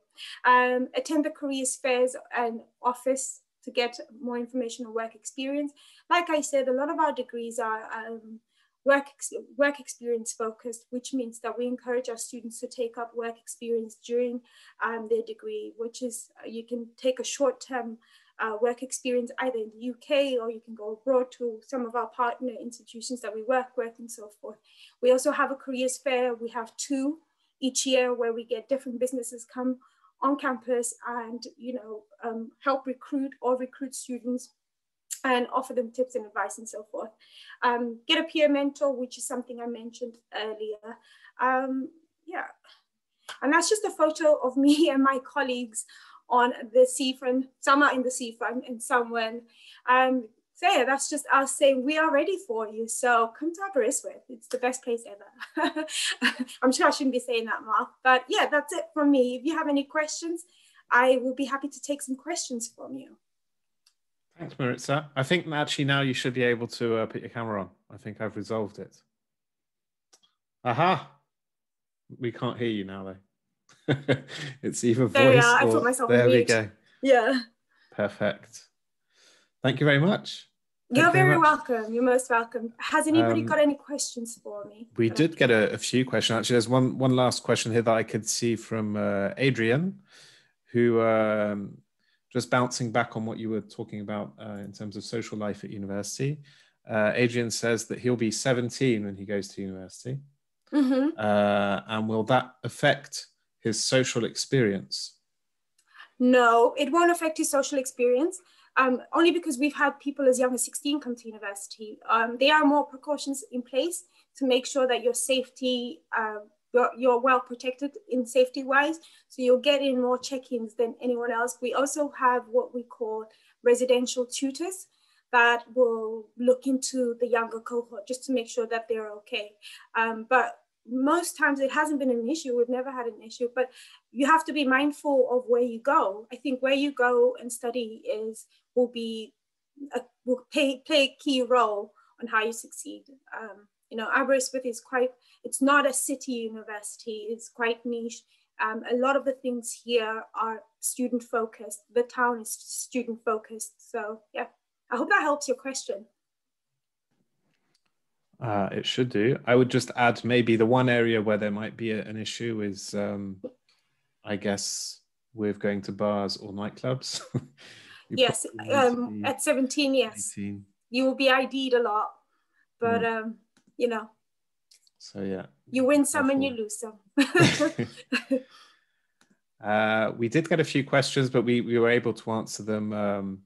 Attend the careers fairs and office to get more information on work experience. Like I said, a lot of our degrees are work experience focused, which means that we encourage our students to take up work experience during their degree, which is you can take a short-term work experience either in the UK or you can go abroad to some of our partner institutions that we work with and so forth. We also have a careers fair. We have 2 each year where we get different businesses come on campus and help recruit students and offer them tips and advice and so forth. Get a peer mentor, which is something I mentioned earlier. Yeah, and that's just a photo of me and my colleagues on the seafront. Some are in the seafront and some when. So yeah, that's just us saying we are ready for you. So come to Aberystwyth. It's the best place ever. I'm sure I shouldn't be saying that, Mark. But yeah, that's it from me. If you have any questions, I will be happy to take some questions from you. Thanks, Maritza. I think actually now you should be able to put your camera on. I think I've resolved it. Aha! We can't hear you now, though. It's either voice I or... put myself there on we mute. go. Yeah. Perfect. Thank you very much. You're very welcome. You're most welcome. Has anybody got any questions for me? We did get a few questions. Actually, there's one last question here that I could see from Adrian, who just bouncing back on what you were talking about in terms of social life at university. Adrian says that he'll be 17 when he goes to university. Mm-hmm. And will that affect his social experience? No, it won't affect his social experience. Only because we've had people as young as 16 come to university. There are more precautions in place to make sure that your safety, you're well protected in safety wise. So you'll get in more check-ins than anyone else. We also have what we call residential tutors that will look into the younger cohort just to make sure that they're okay. But most times it hasn't been an issue. We've never had an issue, but you have to be mindful of where you go. I think where you go and study will play a key role on how you succeed. Aberystwyth is it's not a city university. It's quite niche. A lot of the things here are student focused. The town is student focused. So yeah, I hope that helps your question. It should do. I would just add maybe the one area where there might be an issue is, I guess, with going to bars or nightclubs. Yes, at 17, yes. 18. You will be ID'd a lot, but, So, yeah. You win some and you lose some. We did get a few questions, but we were able to answer them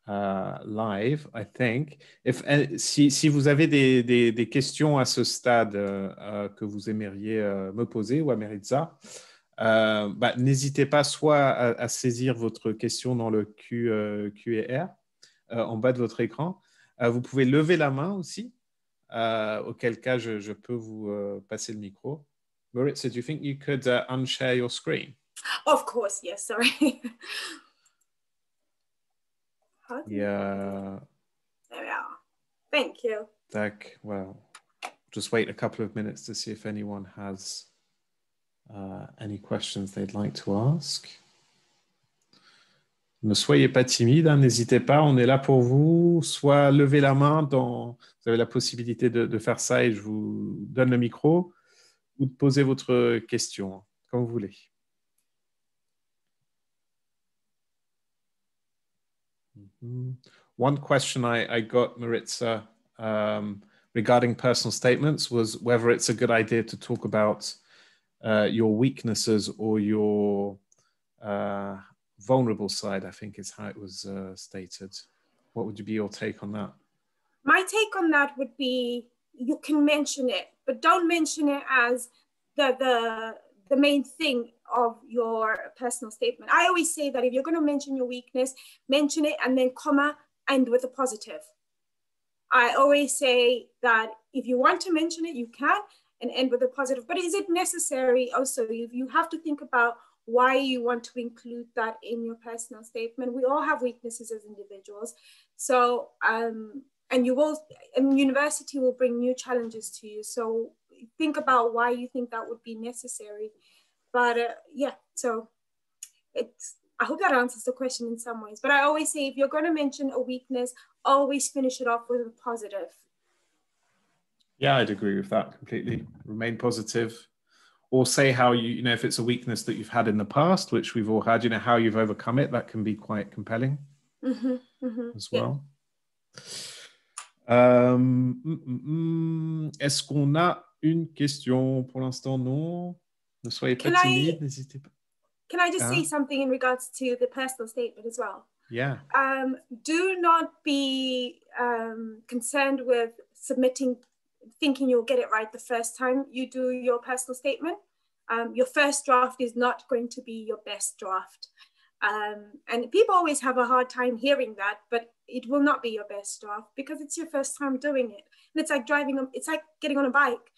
live, I think. Si vous avez des questions à ce stade que vous aimeriez me poser ou à Maritza, n'hésitez pas soit à saisir votre question dans le Q&R en bas de votre écran. Vous pouvez lever la main aussi auquel cas je peux vous passer le micro. Maritza, do you think you could unshare your screen? Of course, yes, sorry. Yeah. There we are. Thank you. Well, just wait a couple of minutes to see if anyone has any questions they'd like to ask. Ne soyez pas timide, hein, n'hésitez pas, on est là pour vous. Soit levez la main, vous avez la possibilité de faire ça et je vous donne le micro, ou de poser votre question, comme vous voulez. One question I got, Maritza, regarding personal statements was whether it's a good idea to talk about your weaknesses or your vulnerable side, I think is how it was stated. What would be your take on that? My take on that would be you can mention it, but don't mention it as the main thing of your personal statement. I always say that if you're going to mention your weakness, mention it and then comma, end with a positive. I always say that if you want to mention it, you can, and end with a positive. But is it necessary? Also, you have to think about why you want to include that in your personal statement. We all have weaknesses as individuals. So, and university will bring new challenges to you. So think about why you think that would be necessary. But yeah, so I hope that answers the question in some ways. But I always say, if you're going to mention a weakness, always finish it off with a positive. Yeah, I'd agree with that completely. Remain positive. Or say how you know, if it's a weakness that you've had in the past, which we've all had, how you've overcome it, that can be quite compelling as well. Yeah. Est-ce qu'on a une question? Pour l'instant, non. Ne soyez pas timide, n'hésitez pas. Can I just say something in regards to the personal statement as well? Yeah. Do not be concerned with submitting, thinking you'll get it right the first time you do your personal statement. Your first draft is not going to be your best draft. And people always have a hard time hearing that, but it will not be your best draft because it's your first time doing it. And it's like it's like getting on a bike.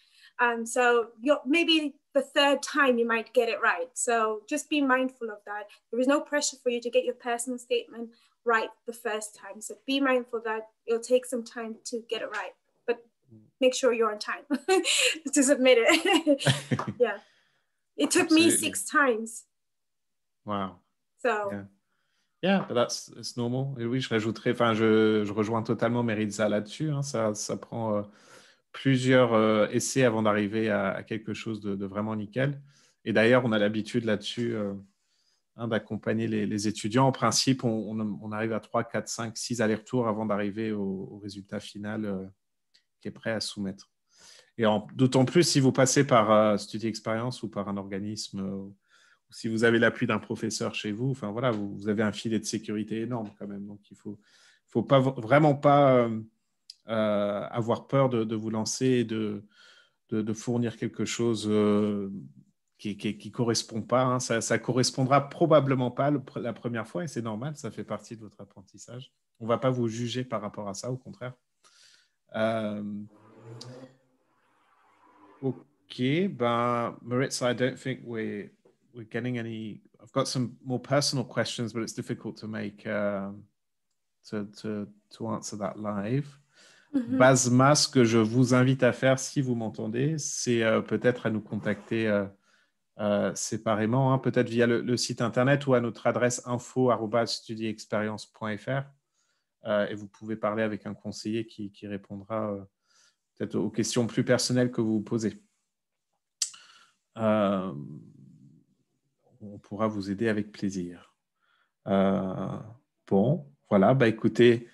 So maybe the third time you might get it right. So just be mindful of that. There is no pressure for you to get your personal statement right the first time. So be mindful that it'll take some time to get it right, but make sure you're on time to submit it. Yeah. It took me 6 times. Wow. So. Yeah, but it's normal. Et oui, je rejoins totalement Meritza là-dessus. Hein. Ça prend plusieurs essais avant d'arriver à quelque chose de vraiment nickel. Et d'ailleurs, on a l'habitude là-dessus d'accompagner les étudiants. En principe, on arrive à 3, 4, 5, 6 allers-retours avant d'arriver au résultat final qui est prêt à soumettre. Et d'autant plus si vous passez par Study Experience ou par un organisme, ou si vous avez l'appui d'un professeur chez vous, enfin voilà, vous avez un filet de sécurité énorme quand même. Donc il faut vraiment pas avoir peur de vous lancer et de fournir quelque chose qui correspond pas. Hein. Ça correspondra probablement pas la première fois et c'est normal, ça fait partie de votre apprentissage. On va pas vous juger par rapport à ça, au contraire. Okay, but Maritza, I don't think we're getting any. I've got some more personal questions, but it's difficult to make to answer that live. Basma, ce que je vous invite à faire, si vous m'entendez, c'est peut-être à nous contacter séparément, hein, peut-être via le site internet ou à notre adresse info@studyexperience.fr et vous pouvez parler avec un conseiller qui répondra peut-être aux questions plus personnelles que vous vous posez. On pourra vous aider avec plaisir. Bon, voilà, bah écoutez,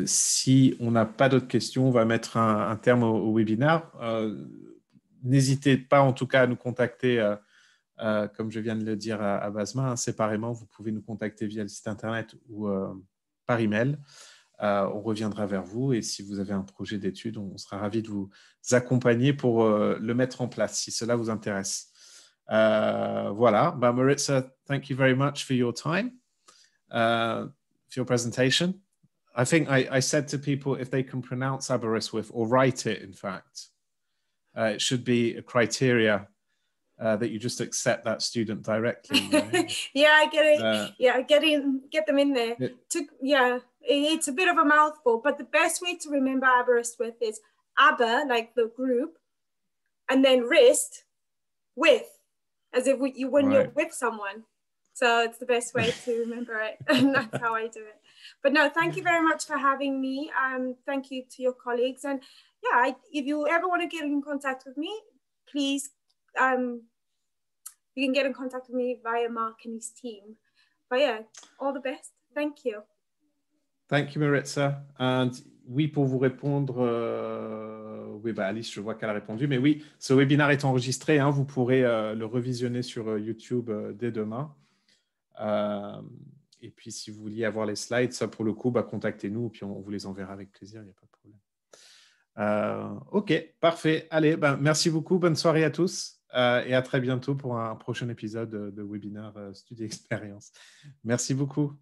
si on n'a pas d'autres questions, on va mettre un terme au webinaire. N'hésitez pas en tout cas à nous contacter, comme je viens de le dire à Basma, hein, séparément. Vous pouvez nous contacter via le site internet ou par email. On reviendra vers vous et si vous avez un projet d'étude, on sera ravis de vous accompagner pour le mettre en place si cela vous intéresse. Voilà, bah, Maritza, thank you very much for your time, for your presentation. I think I said to people, if they can pronounce Aberystwyth or write it, in fact, it should be a criteria that you just accept that student directly. You know? Yeah, I get it. Get them in there. It's a bit of a mouthful, but the best way to remember Aberystwyth is Aber, like the group, and then wrist, with, as if when you're with someone. So it's the best way to remember it, and that's how I do it. But no, thank you very much for having me. Thank you to your colleagues, and yeah, if you ever want to get in contact with me, please, you can get in contact with me via Mark and his team. But yeah, all the best. Thank you. Thank you, Maritza. And oui, pour vous répondre, oui, bah Alice, je vois qu'elle a répondu, mais oui, ce webinaire est enregistré, hein, vous pourrez le revisionner sur YouTube dès demain. Et puis, si vous vouliez avoir les slides, ça pour le coup, bah, contactez-nous, puis on vous les enverra avec plaisir, il n'y a pas de problème. Ok, parfait. Allez, bah, merci beaucoup, bonne soirée à tous. Et à très bientôt pour un prochain épisode de webinaire Study Experience. Merci beaucoup.